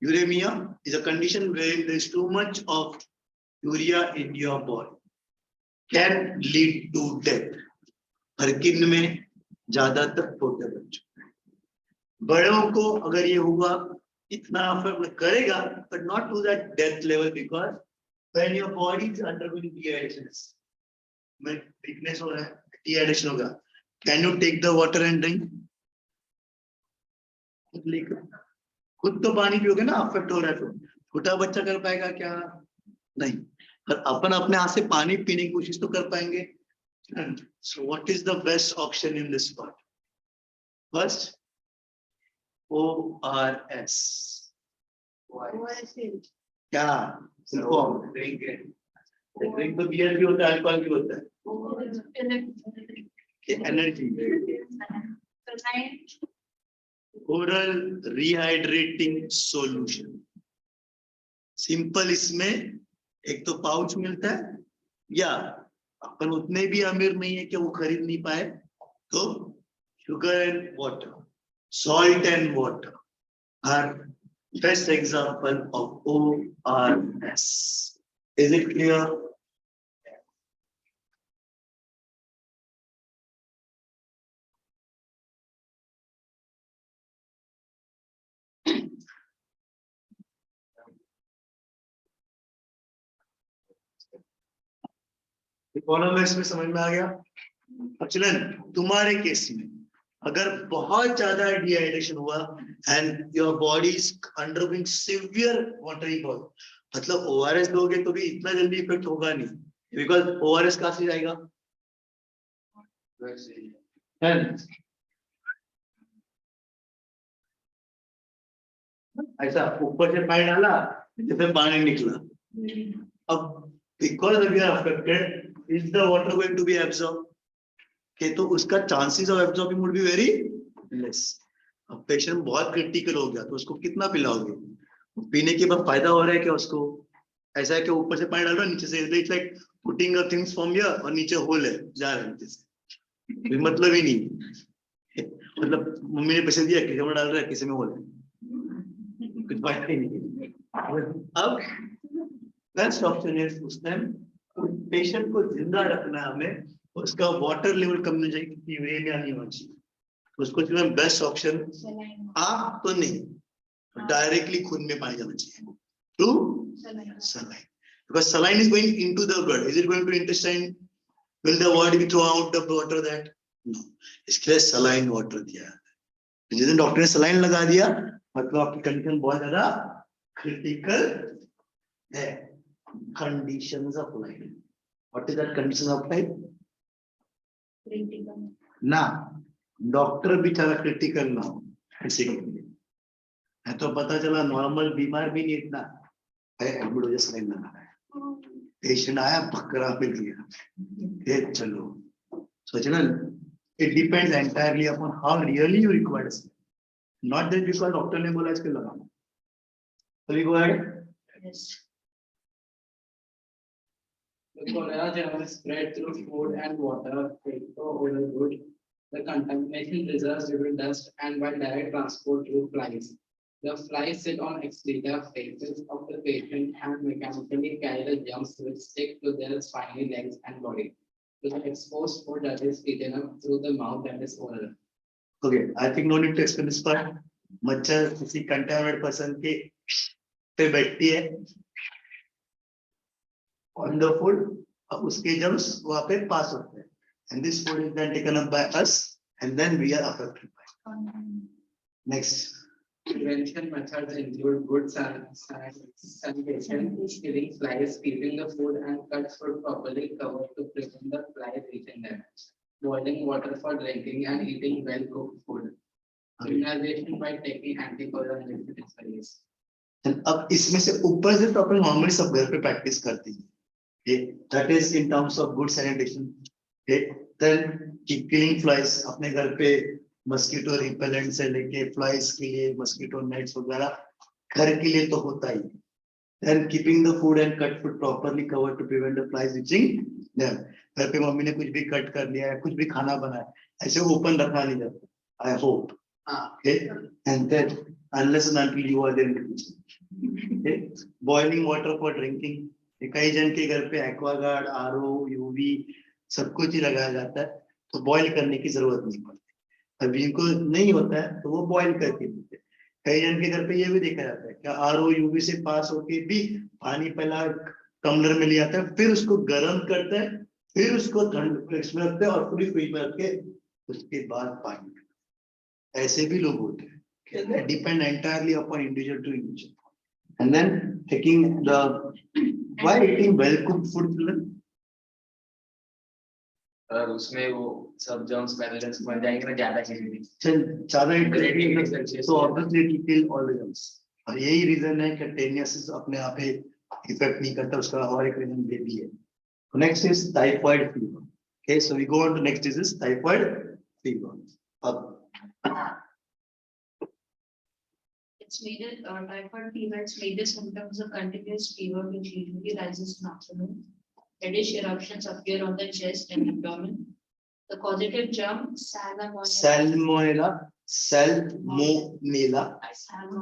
Uremia is a condition where there is too much of urea in your body, can lead to death. हर किन में ज्यादातर छोटे बच्चों में, बड़ों को अगर ये हुआ इतना असर करेगा, but not to that death level, because when your body is undergoing dehydration, weakness हो रहा है, dehydration होगा, can you take the water and drink? खुद तो पानी पियोगे ना, अफेक्ट हो रहा है तो छोटा बच्चा कर पाएगा क्या? नहीं। पर अपन अपने हाथ से पानी पीने की कोशिश तो कर पाएंगे। So what is the best option in this part? First, ORS. क्या? ड्रिंक तो बियर भी होता है, अल्कोहल भी होता है। Energy, oral rehydrating solution. Simple, इसमें एक तो पाउच मिलता है, या अपन उतने भी अमीर नहीं है कि वो खरीद नहीं पाए, तो sugar and water, salt and water are best example of ORS. Is it clear? Economics में समझ में आ गया? अब चलन, तुम्हारे केस में अगर बहुत ज्यादा डिहाइड्रेशन हुआ and your body is undergoing severe watery loss, मतलब ओआरएस दोगे तो भी इतना जल्दी इफेक्ट होगा नहीं, बिकॉज ओआरएस कहां से जाएगा? ऐसा ऊपर से पानी डाला, जैसे पानी निकला। अब because we are affected, is the water going to be absorb? के तो उसका chances of absorbing would be very less. अब पेशेंट बहुत क्रिटिकल हो गया तो उसको कितना पिलाओगे? पीने के बाद फायदा हो रहा है क्या उसको? ऐसा है कि ऊपर से पानी डाल रहा है, नीचे से it's like putting a things from here, और नीचे होल है, जा रहा है नीचे से, मतलब ही नहीं। मतलब मम्मी ने पैसे दिया, किसी में डाल रहा है, किसी में होल है, कुछ फायदा ही नहीं। अब बेस्ट ऑप्शन इज उस टाइम पेशेंट को जिंदा रखना है हमें, उसका वाटर लेवल कम नहीं चाहिए, यूरेनिया नहीं होना चाहिए, उसको जो बेस्ट ऑप्शन आँख तो नहीं, डायरेक्टली खून में पानी जाना चाहिए through saline, because saline is going into the blood. Is it going to intestine? Will the body be throw out the water that? No. इसके लिए saline water दिया है. जिस दिन डॉक्टर ने saline लगा दिया, मतलब आपकी कंडीशन बहुत ज्यादा क्रिटिकल है. Conditions of life. What is that condition of life? Critical. ना डॉक्टर भी चला क्रिटिकल ना हो किसी के लिए, है तो पता चला नॉर्मल बीमार भी नहीं इतना है, एडमिट हो जाए saline लगाना है, पेशेंट आया बकरा मिल गया, ये चलो सोचना. It depends entirely upon how really you required, not that because doctor ने बोला इसके लगाना. तो we go ahead. Yes. The cholera germ is spread through food and water, oral good. The contamination results due to dust and by direct transport through flies. The flies sit on excreta faces of the patient and mechanically carry the germs which stick to their spiny legs and body. So the exposed food that is eaten up through the mouth and is oral. Okay, I think no need to explain this part. मच्छर किसी contaminated person के पे बैठती है on the food, अब उसके germs वहाँ पे pass होते हैं, and this food is then taken up by us and then we are affected by. Next. Prevention methods include good sanitation, killing flies, keeping the food and cut food properly covered to prevent the flies reaching them, boiling water for drinking and eating well cooked food, immunization by taking anticoagulant injections. अब इसमें से ऊपर से तो अपन normally सब घर पे practice करते हैं. That is in terms of good sanitation. Then killing flies, अपने घर पे मस्कीटो रिपेलेंट से लेके फ्लाइज के लिए मस्कीटो नेट्स वगैरह घर के लिए तो होता ही. Then keeping the food and cut food properly covered to prevent the flies reaching them. घर पे मम्मी ने कुछ भी कट कर लिया है, कुछ भी खाना बनाया, ऐसे ओपन रखा नहीं जाता. I hope. Okay. And then unless and until you are there in the kitchen. Okay. Boiling water for drinking. कई जन के घर पे एक्वागार्ड, आरओ, यूवी सब कुछ ही लगाया जाता है, तो बॉईल करने की जरूरत नहीं पड़ती. अब जिनको नहीं होता है तो वो बॉईल करके पीते. कई जन के घर पे ये भी देखा जाता है कि आरओ यूवी से पास होके भी पानी पहला टम्बलर में लिया जाता है, फिर उसको गर्म करता है, फिर उसको ठंड फ्रिज में रखते हैं और पूरी फ्रिज में रख के उसके बाद पानी. ऐसे भी लोग होते हैं. Depend entirely upon individual to individual. And then taking the why eating well cooked food, children? उसमें वो सब जर्म्स पैथोजेंस मर जाएंगे ना ज्यादा चीजें. ज्यादा इंटरेस्टिंग तो obviously it kill all the germs. और यही रीजन है कि टेनियसिस अपने आप पे इफेक्ट नहीं करता, उसका और एक रीजन ये भी है. Next is typhoid fever. Okay, so we go on to next disease typhoid fever. अब Its major typhoid fever, its major symptoms are continuous fever which usually rises in afternoon. Reddish eruptions appear on the chest and abdomen. The causative germ salmonella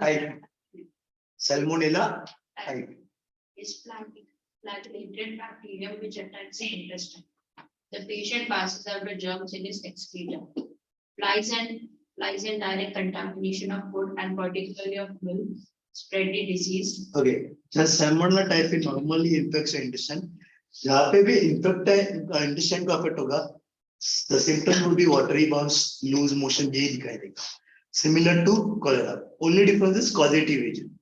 type. Salmonella type is flagellated bacterium which attacks the intestine. The patient passes out the germs in his excreta. Flies and direct contamination of food and particularly of milk spread the disease. Okay, just salmonella type normally infects the intestine. जहाँ पे भी infect है intestine को affect होगा, the symptom will be watery bounce, loose motion, यही दिखाई देगा. Similar to cholera, only difference is causative agent.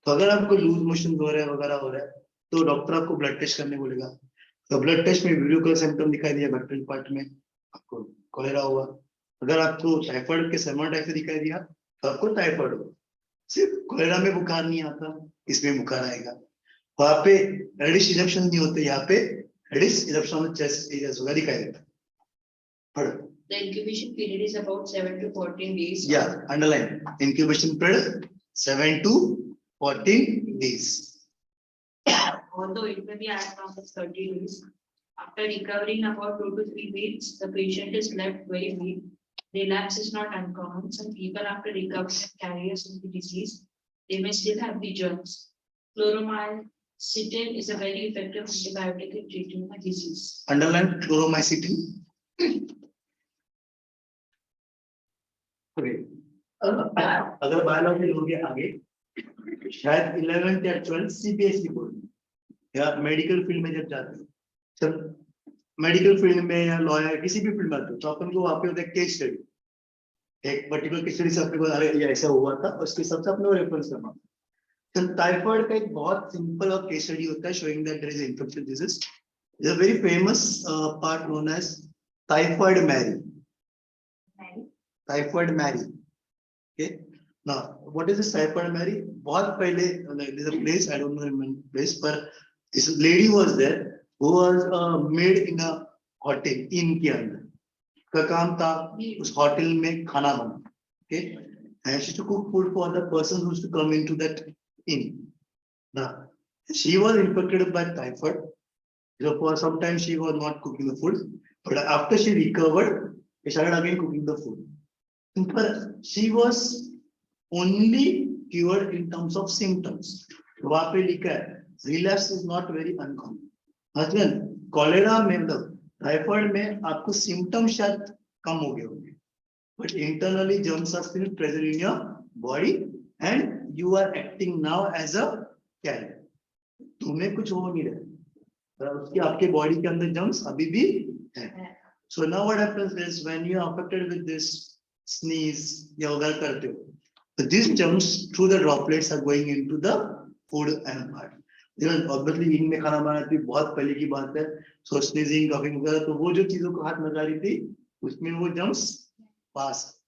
तो अगर आपको लूज मोशन हो रहा है वगैरह हो रहा है तो डॉक्टर आपको ब्लड टेस्ट करने बोलेगा. तो ब्लड टेस्ट में वीडियो कलर सिम्टम दिखाई दिया बैक्टीरियल पार्ट में, आपको कोलेरा हुआ. अगर आपको टाइफाइड के सेमन टाइप से दिखाई दिया तो आपको टाइफाइड होगा. सिर्फ कोलेरा में बुखार नहीं आता, इसमें बुखार आएगा. वहाँ पे रेडिश इरप्शन नहीं होते, यहाँ पे रेडिश इरप्शन चेस्ट एरियाज वगैरह दिखाई देता है. The incubation period is about 7 to 14 days. Yeah, underline incubation period 7 to 14 days. Although it may be as long as 30 days. After recovering about 2 to 3 weeks, the patient is left very weak. Relapse is not uncommon. Some people after recovery are carriers of the disease. They may still have the germs. Chloramine Citin is a very effective antibiotic in treating a disease. Underline chloromycetin. Okay. अगर biology लोगे आगे शायद 11th या 12th CBSE board या medical field में जब जाते हो जब मेडिकल फील्ड में या लॉयर किसी भी फील्ड में आते हो तो अपन को वहाँ पे होता है केस स्टडी एक पर्टिकुलर केस स्टडी से अपने को अरे ये ऐसा हुआ था उसके हिसाब से अपने को रेफरेंस करना तो टाइफाइड का एक बहुत सिंपल और केस स्टडी होता है showing that there is an infectious disease. There is a very famous part known as Typhoid Mary. Typhoid Mary. Okay. Now, what is this Typhoid Mary? बहुत पहले there's a place I don't know the place, but this lady was there who was made in a hotel inn के अंदर. का काम था उस hotel में खाना बना. Okay. And she used to cook food for the person who used to come into that inn. Now, she was infected by typhoid. So for some time she was not cooking the food, but after she recovered, she started again cooking the food. But she was only cured in terms of symptoms. वहाँ पे लिखा है, relapse is not very uncommon. मतलब cholera में मतलब typhoid में आपको symptoms शायद कम हो गए होंगे, but internally germs are still present in your body and you are acting now as a carrier. तुम्हें कुछ हो नहीं रहा, उसकी आपके बॉडी के अंदर जर्म्स अभी भी है. So now what happens is when you are affected with this sneeze या वगैरह करते हो, so these germs through the droplets are going into the food and body. Then obviously इनमें खाना बनाना थी बहुत पहले की बात है, so sneezing, coughing वगैरह तो वो जो चीजों को हाथ लगा रही थी उसमें वो germs pass.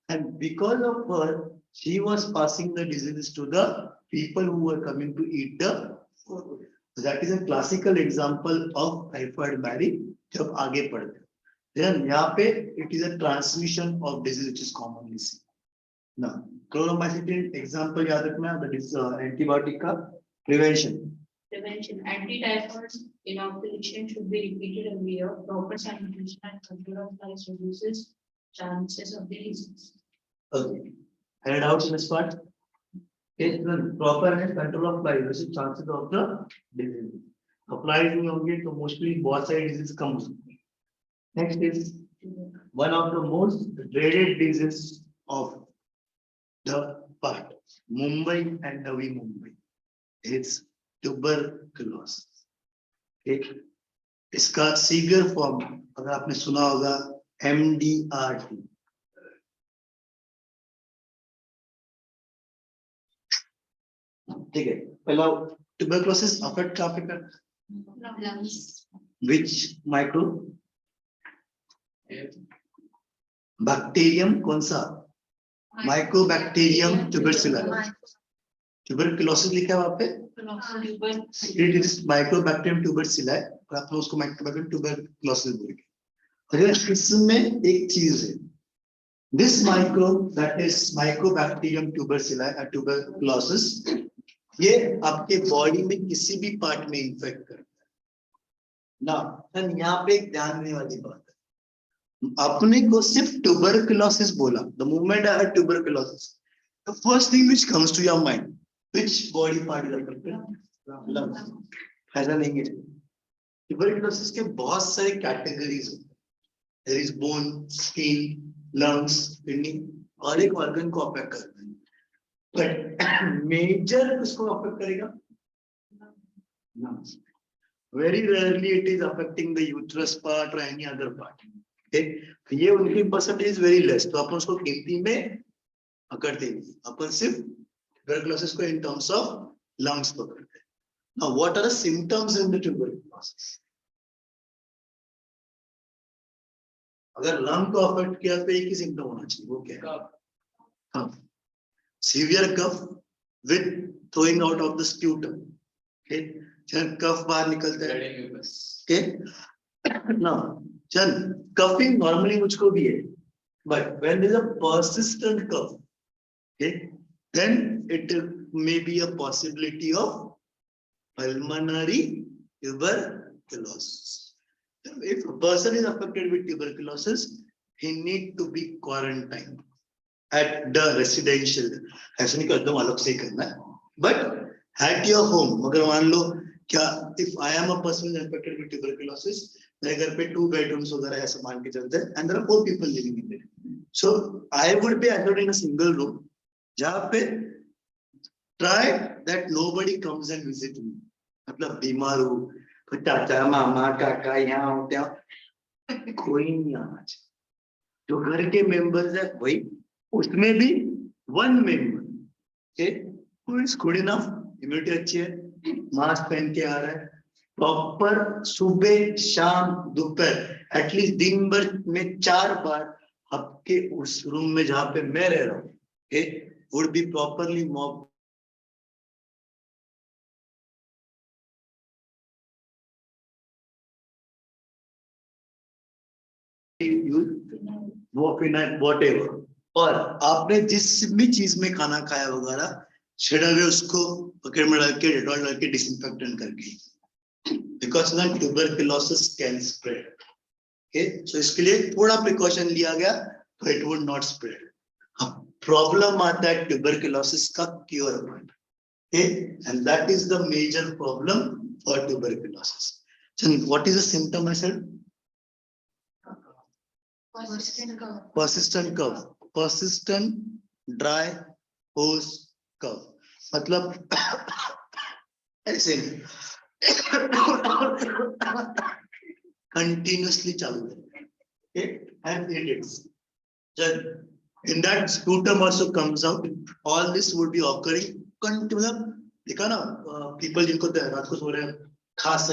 And because of her, she was passing the diseases to the people who were coming to eat the food. So that is a classical example of typhoid Mary. जब आगे पढ़ते हैं, then यहाँ पे it is a transmission of disease which is commonly seen. Now, chloromycetin example याद रखना, that is antibiotic का prevention. Prevention. Anti-typhoid inoculation should be repeated every year. Proper sanitation and control of flies reduces chances of the disease. Okay. Any doubts in this part? Okay, the proper and control of flies reduces chances of the disease. Flies नहीं होंगे तो mostly बहुत सारी disease कम हो सकती है. Next is one of the most dreaded diseases of the part, Mumbai and Navi Mumbai. It's tuberculosis. Okay. इसका severe form अगर आपने सुना होगा MDRT. ठीक है, पहला tuberculosis affect कहाँ पे करता है? Lungs. Which micro? Bacterium कौन सा? Mycobacterium tuberculosis. Tuberculosis लिखा है वहाँ पे? It is Mycobacterium tuberculosis और आपने उसको Mycobacterium tuberculosis बोलेंगे. अगर इसमें एक चीज है, this microbe, that is Mycobacterium tuberculosis, ये आपके बॉडी में किसी भी पार्ट में इन्फेक्ट करता है ना. यहाँ पे एक ध्यान देने वाली बात है, अपने को सिर्फ tuberculosis बोला, the moment I heard tuberculosis, the first thing which comes to your mind, which body part is affected? Lungs. ऐसा नहीं है. Tuberculosis के बहुत सारे कैटेगरीज होते हैं. There is bone, skin, lungs, kidney, और एक ऑर्गन को अफेक्ट करता है. But मेजर किसको अफेक्ट करेगा? Lungs. Very rarely it is affecting the uterus part or any other part. Okay, ये उनकी परसेंटेज इज वेरी लेस, तो अपन उसको गिनती में पकड़ते नहीं, अपन सिर्फ tuberculosis को in terms of lungs पकड़ते हैं. Now what are the symptoms in the tuberculosis? अगर लंग को अफेक्ट किया तो एक ही सिम्टम होना चाहिए, वो क्या है? Severe cough with throwing out of the sputum. Okay, जब कफ बाहर निकलता है. Okay, now Chan, coughing normally मुझको भी है, but when there is a persistent cough, okay, then it may be a possibility of pulmonary tuberculosis. If a person is affected with tuberculosis, he need to be quarantined at the residential. ऐसा नहीं कि एकदम अलग से ही करना है, but at your home, अगर मान लो क्या, if I am a person infected with tuberculosis, मेरे घर पे 2 bedrooms वगैरह ऐसे मान के चलते हैं, and there are 4 people living in it. So I would be isolated in a single room, जहाँ पे try that nobody comes and visit me. मतलब बीमार हूँ, चाचा मामा काका यहाँ होते हैं, कोई नहीं आना चाहिए. जो घर के मेंबर्स है वही, उसमें भी 1 member, okay, who is good enough, immunity अच्छी है, मास्क पहन के आ रहा है, प्रॉपर सुबह शाम दोपहर एटलीस्ट दिन भर में 4 बार आपके उस रूम में जहां पे मैं रह रहा हूँ, okay, would be properly mobbed. वो फिनाइल whatever, और आपने जिस भी चीज में खाना खाया वगैरह छिड़ा हुए उसको पकड़ में डाल के डेटॉल डाल के डिसइंफेक्टेंट करके, बिकॉज ना tuberculosis can spread. Okay, so इसके लिए थोड़ा प्रिकॉशन लिया गया तो it would not spread. Problem आता है ट्यूबरकुलोसिस का cure point, okay, and that is the major problem for tuberculosis. So what is the symptom I said? persistent cough, persistent dry hose cough, मतलब ऐसे continuously चालू है, okay, and it is in that sputum also comes out. All this would be occurring मतलब देखा ना, people जिनको रात को सो रहे हैं खांस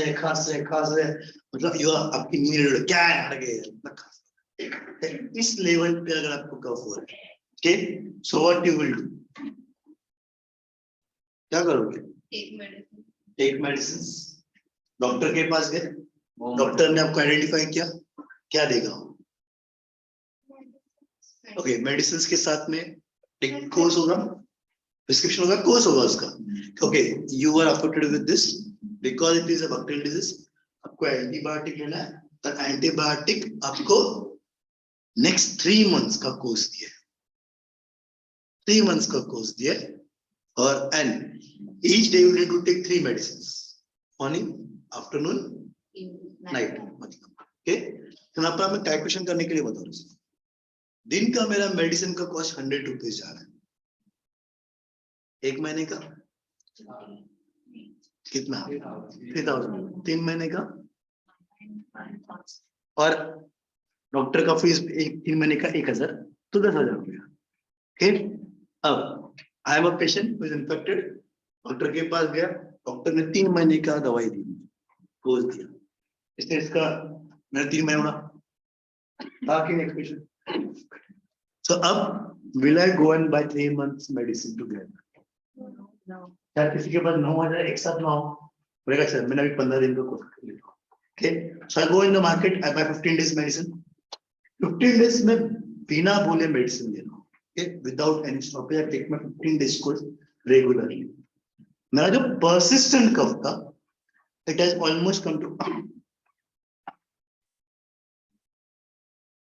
रहे मतलब you are आपकी नींद क्या है लगे इस लेवल पे अगर आपको कफ हो रहा है, okay, so what you will do, क्या करोगे? Take medicine. डॉक्टर के पास गए, डॉक्टर ने आपको आइडेंटिफाई किया, क्या देगा? ओके, मेडिसिन के साथ में एक कोर्स होगा, प्रिस्क्रिप्शन होगा, कोर्स होगा उसका. Okay, you are affected with this because it is a bacterial disease, आपको एंटीबायोटिक लेना है, और एंटीबायोटिक आपको नेक्स्ट 3 months का कोर्स दिया, 3 months का कोर्स दिया, और and each day you need to take 3 medicines, morning, afternoon, night. Okay, तो यहाँ पर मैं कैलकुलेशन करने के लिए बता रहा हूँ. दिन का मेरा मेडिसिन का कॉस्ट 100 रुपीज जा रहा है, 1 महीने का कितना? 3000. 3 महीने का, और डॉक्टर का फीस 3 महीने का 1000, तो 10,000 रुपया. ठीक, अब I am a patient who is infected, doctor के पास गया, डॉक्टर ने 3 महीने का दवाई दी, कोर्स दिया, इसने इसका मेरा 3 महीने बाकी नेक्स्ट पेशेंट. सो अब will I go and buy 3 months medicine together? क्या किसी के पास 9,000 एक साथ ना हो, बोलेगा सर मैंने अभी 15 दिन का कोर्स कर लिया. Okay, so I go in the market, I buy 15 days medicine. 15 days में बिना बोले मेडिसिन देना, okay, without any stoppage, I take my 15 days course regularly. मेरा जो पर्सिस्टेंट कफ था, it has almost come to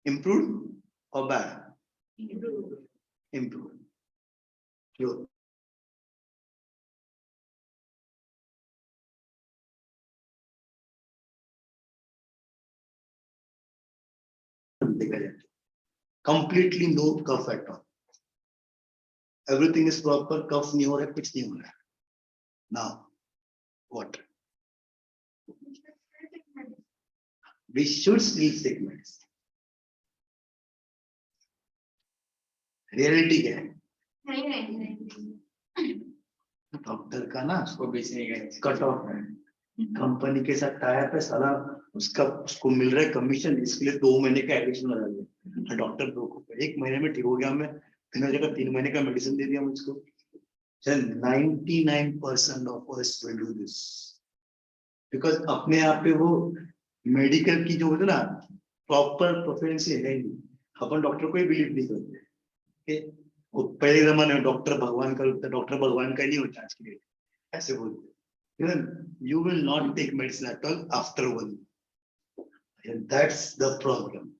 improve और bad? Improve. जो देखा जाए completely no cough at all, everything is proper, cough नहीं हो रहा है, कुछ नहीं हो रहा है. Now what? We should still take medicine. Reality क्या है? डॉक्टर का ना उसको बेचने का कट ऑफ है, कंपनी के साथ टाई अप है, साला उसको मिल रहा है कमीशन, इसके लिए 2 महीने का एडिशन लगा दिया. डॉक्टर 1 महीने में ठीक हो गया, मैं बिना जगह 3 महीने का मेडिसिन दे दिया मुझको. 99% of us will do this because अपने आप पे वो मेडिकल की जो होती है ना प्रॉपर प्रोफेशनसी है नहीं, अपन डॉक्टर को ही बिलीव नहीं करते. वो पहले जमाने में डॉक्टर भगवान का रूप था, डॉक्टर भगवान का नहीं होता आज के लिए, ऐसे बोलते. You will not take medicine at all after 1 year. And that's the problem.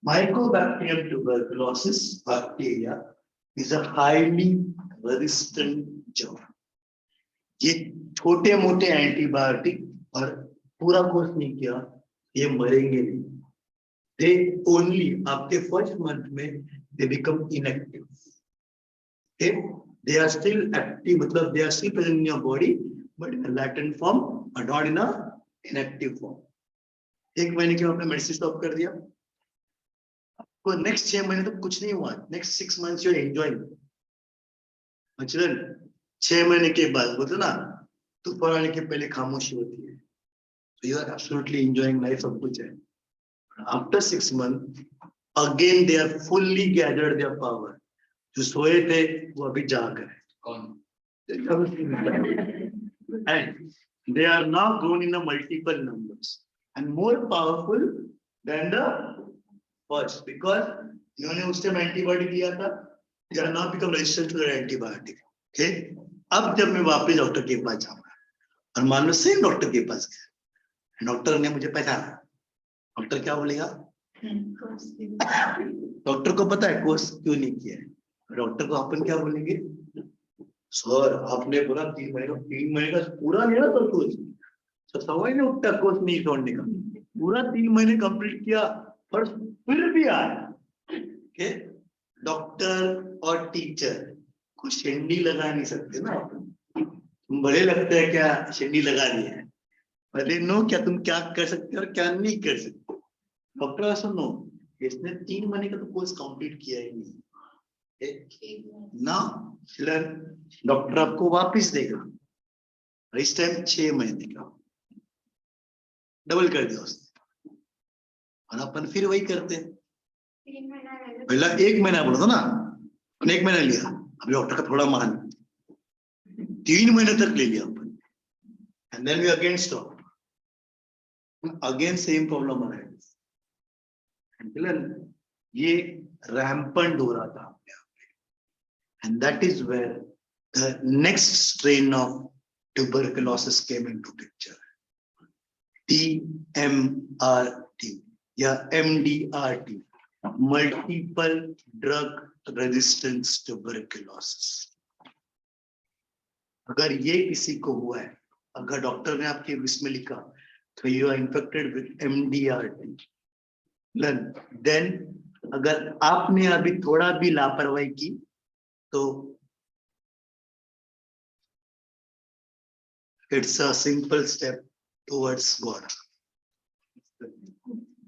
Mycobacterium tuberculosis bacteria is a highly resistant germ. ये छोटे मोटे एंटीबायोटिक और पूरा कोर्स नहीं किया, ये मरेंगे नहीं। दे ओनली आपके फर्स्ट मंथ में they become inactive. Okay, they are still active, मतलब they are still present in your body but in latent form और नॉट इन इनएक्टिव फॉर्म। 1 महीने के आपने मेडिसिन स्टॉप कर दिया, आपको नेक्स्ट 6 महीने तो कुछ नहीं हुआ, next 6 months you are enjoying. Children 6 महीने के बाद बोलते ना तूफान आने के पहले खामोशी होती है, तो you are absolutely enjoying life, सब कुछ है। After 6 month again they are fully gathered their power. जो सोए थे वो अभी जाग रहे कौन? and they are now grown in a multiple numbers and more powerful than the first because इन्होंने उस टाइम एंटीबायोटिक लिया था, they are now become resistant to the antibiotic. Okay, अब जब मैं वापस डॉक्टर के पास जाऊंगा और मान लो सेम डॉक्टर के पास गया, डॉक्टर ने मुझे पहचाना, डॉक्टर क्या बोलेगा? डॉक्टर को पता है कोर्स क्यों नहीं किया है, डॉक्टर को अपन क्या बोलेंगे? सर आपने बोला 3 महीने का पूरा नहीं ना सब कुछ, तो सवाल नहीं उठता कोर्स नहीं छोड़ने का, पूरा 3 महीने कंप्लीट किया पर फिर भी आया। ओके, डॉक्टर और टीचर को शेंडी लगा नहीं सकते ना, तुम बड़े लगते हैं क्या शेंडी लगा दी है, पहले नो क्या तुम क्या कर सकते और क्या नहीं कर सकते। डॉक्टर ऐसा नो, इसने 3 महीने का तो कोर्स कंप्लीट किया ही नहीं ना, डॉक्टर आपको वापस देगा, इस टाइम 6 महीने का डबल कर दिया उसने, और अपन फिर वही करते हैं। पहला 1 महीना बोला था ना, 1 महीना लिया, अभी डॉक्टर का थोड़ा मान 3 महीने तक ले लिया अपन, and then we again stop, again same problem आ रहा है। ये रैम्पेंट हो रहा था, and that is where the next strain of tuberculosis came into picture, TMRT या MDRT, multiple drug resistance tuberculosis। अगर ये किसी को हुआ है, अगर डॉक्टर ने आपके इसमें लिखा तो you are infected with MDRT, then अगर आपने अभी थोड़ा भी लापरवाही की तो it's a simple step towards God.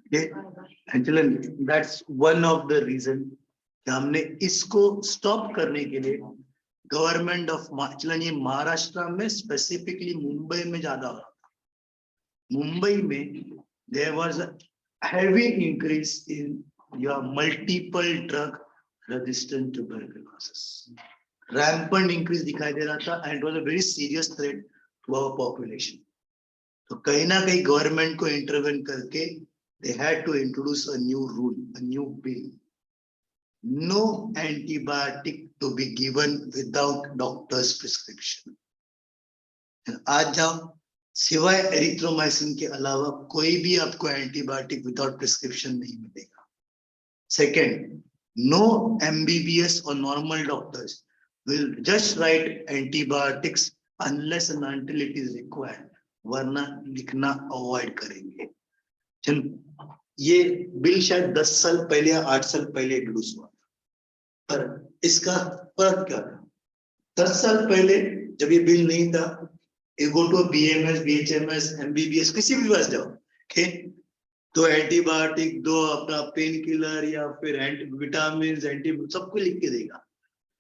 Okay, and that's one of the reason कि हमने इसको स्टॉप करने के लिए गवर्नमेंट ऑफ ये महाराष्ट्र में स्पेसिफिकली मुंबई में ज्यादा हो रहा था। मुंबई में there was a heavy increase in your multiple drug resistant tuberculosis, rampant increase दिखाई दे रहा था, and it was a very serious threat to our population। तो कहीं ना कहीं गवर्नमेंट को इंटरवेन करके they had to introduce a new rule, a new bill, no antibiotic to be given without doctor's prescription। आज जाओ, सिवाय एरिथ्रोमाइसिन के अलावा कोई भी आपको एंटीबायोटिक विदाउट प्रिस्क्रिप्शन नहीं मिलेगा। Second, no MBBS or normal doctors will just write antibiotics unless and until it is required, वरना लिखना अवॉइड करेंगे। चल, ये बिल शायद 10 साल पहले या 8 साल पहले इंट्रोड्यूस हुआ, पर इसका फर्क क्या था? 10 साल पहले जब ये बिल नहीं था, you go to BMS, BHMS, MBBS, किसी भी पास जाओ, okay? तो एंटीबायोटिक दो, अपना पेन किलर या फिर विटामिन एंटी सबको लिख के देगा,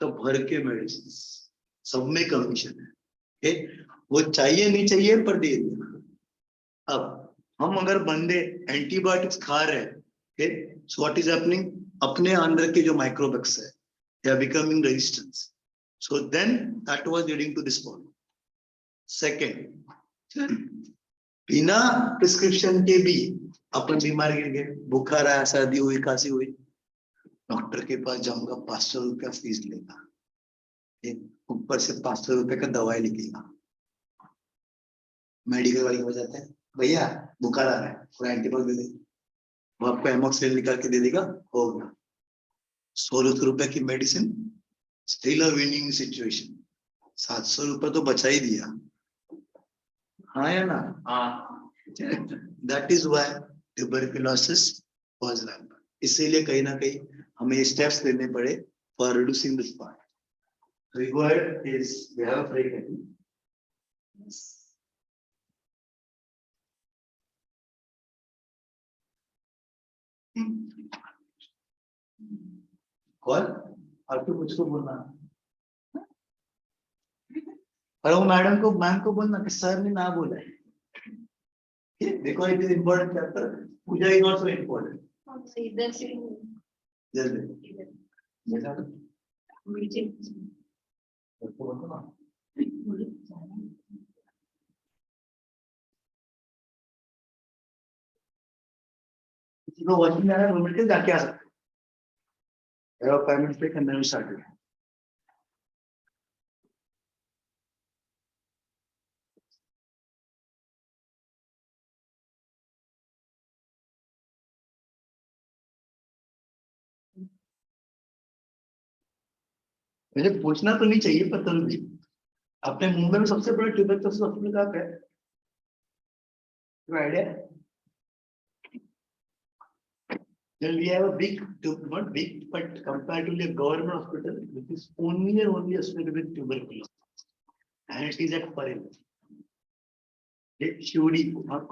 तो भर के मेडिसिन सब में कमीशन है। okay? वो चाहिए नहीं चाहिए पर दे देगा। अब हम अगर बंदे एंटीबायोटिक्स खा रहे हैं, okay? so what is happening? अपने अंदर के जो माइक्रोबैक्स है they are becoming resistant, so then that was leading to this problem। Second, बिना प्रिस्क्रिप्शन के भी अपन बीमार गिर गए, बुखार आया, सर्दी हुई, खांसी हुई, डॉक्टर के पास जाऊंगा, 500 रुपया फीस लेगा, ऊपर से 500 रुपए का दवाई लिखेगा। मेडिकल वाले हो जाते हैं, भैया बुखार आ रहा है, पूरा एंटीबायोटिक दे दे, वो आपको एमोक्सिलिन निकाल के दे देगा, हो गया। 1600 रुपए की medicine, still a winning situation. ₹700 तो बचा ही दिया, हाँ या ना? हाँ That is why tuberculosis was rampant. इसीलिए कहीं ना कहीं हमें स्टेप्स लेने पड़े for reducing this part. So we go ahead, is we have a break. I think. कौन? आपको मुझको बोलना, और वो मैम को बोलना कि सर ने ना बोला है। देखो it is important chapter, Puja is also important. इधर से किसी को वॉचिंग जाना है 2 मिनट के जाके आ सकते हैं। 5 मिनट पे करना स्टार्ट। मुझे पूछना तो नहीं चाहिए पर तुम भी अपने मुंबई में सबसे बड़ा ट्यूबरकुलोसिस हॉस्पिटल कहाँ पे है? Idea? Then we have a big, not big, but comparatively a government hospital, which is only and only associated with tuberculosis, and it is at Parel. Shuri, not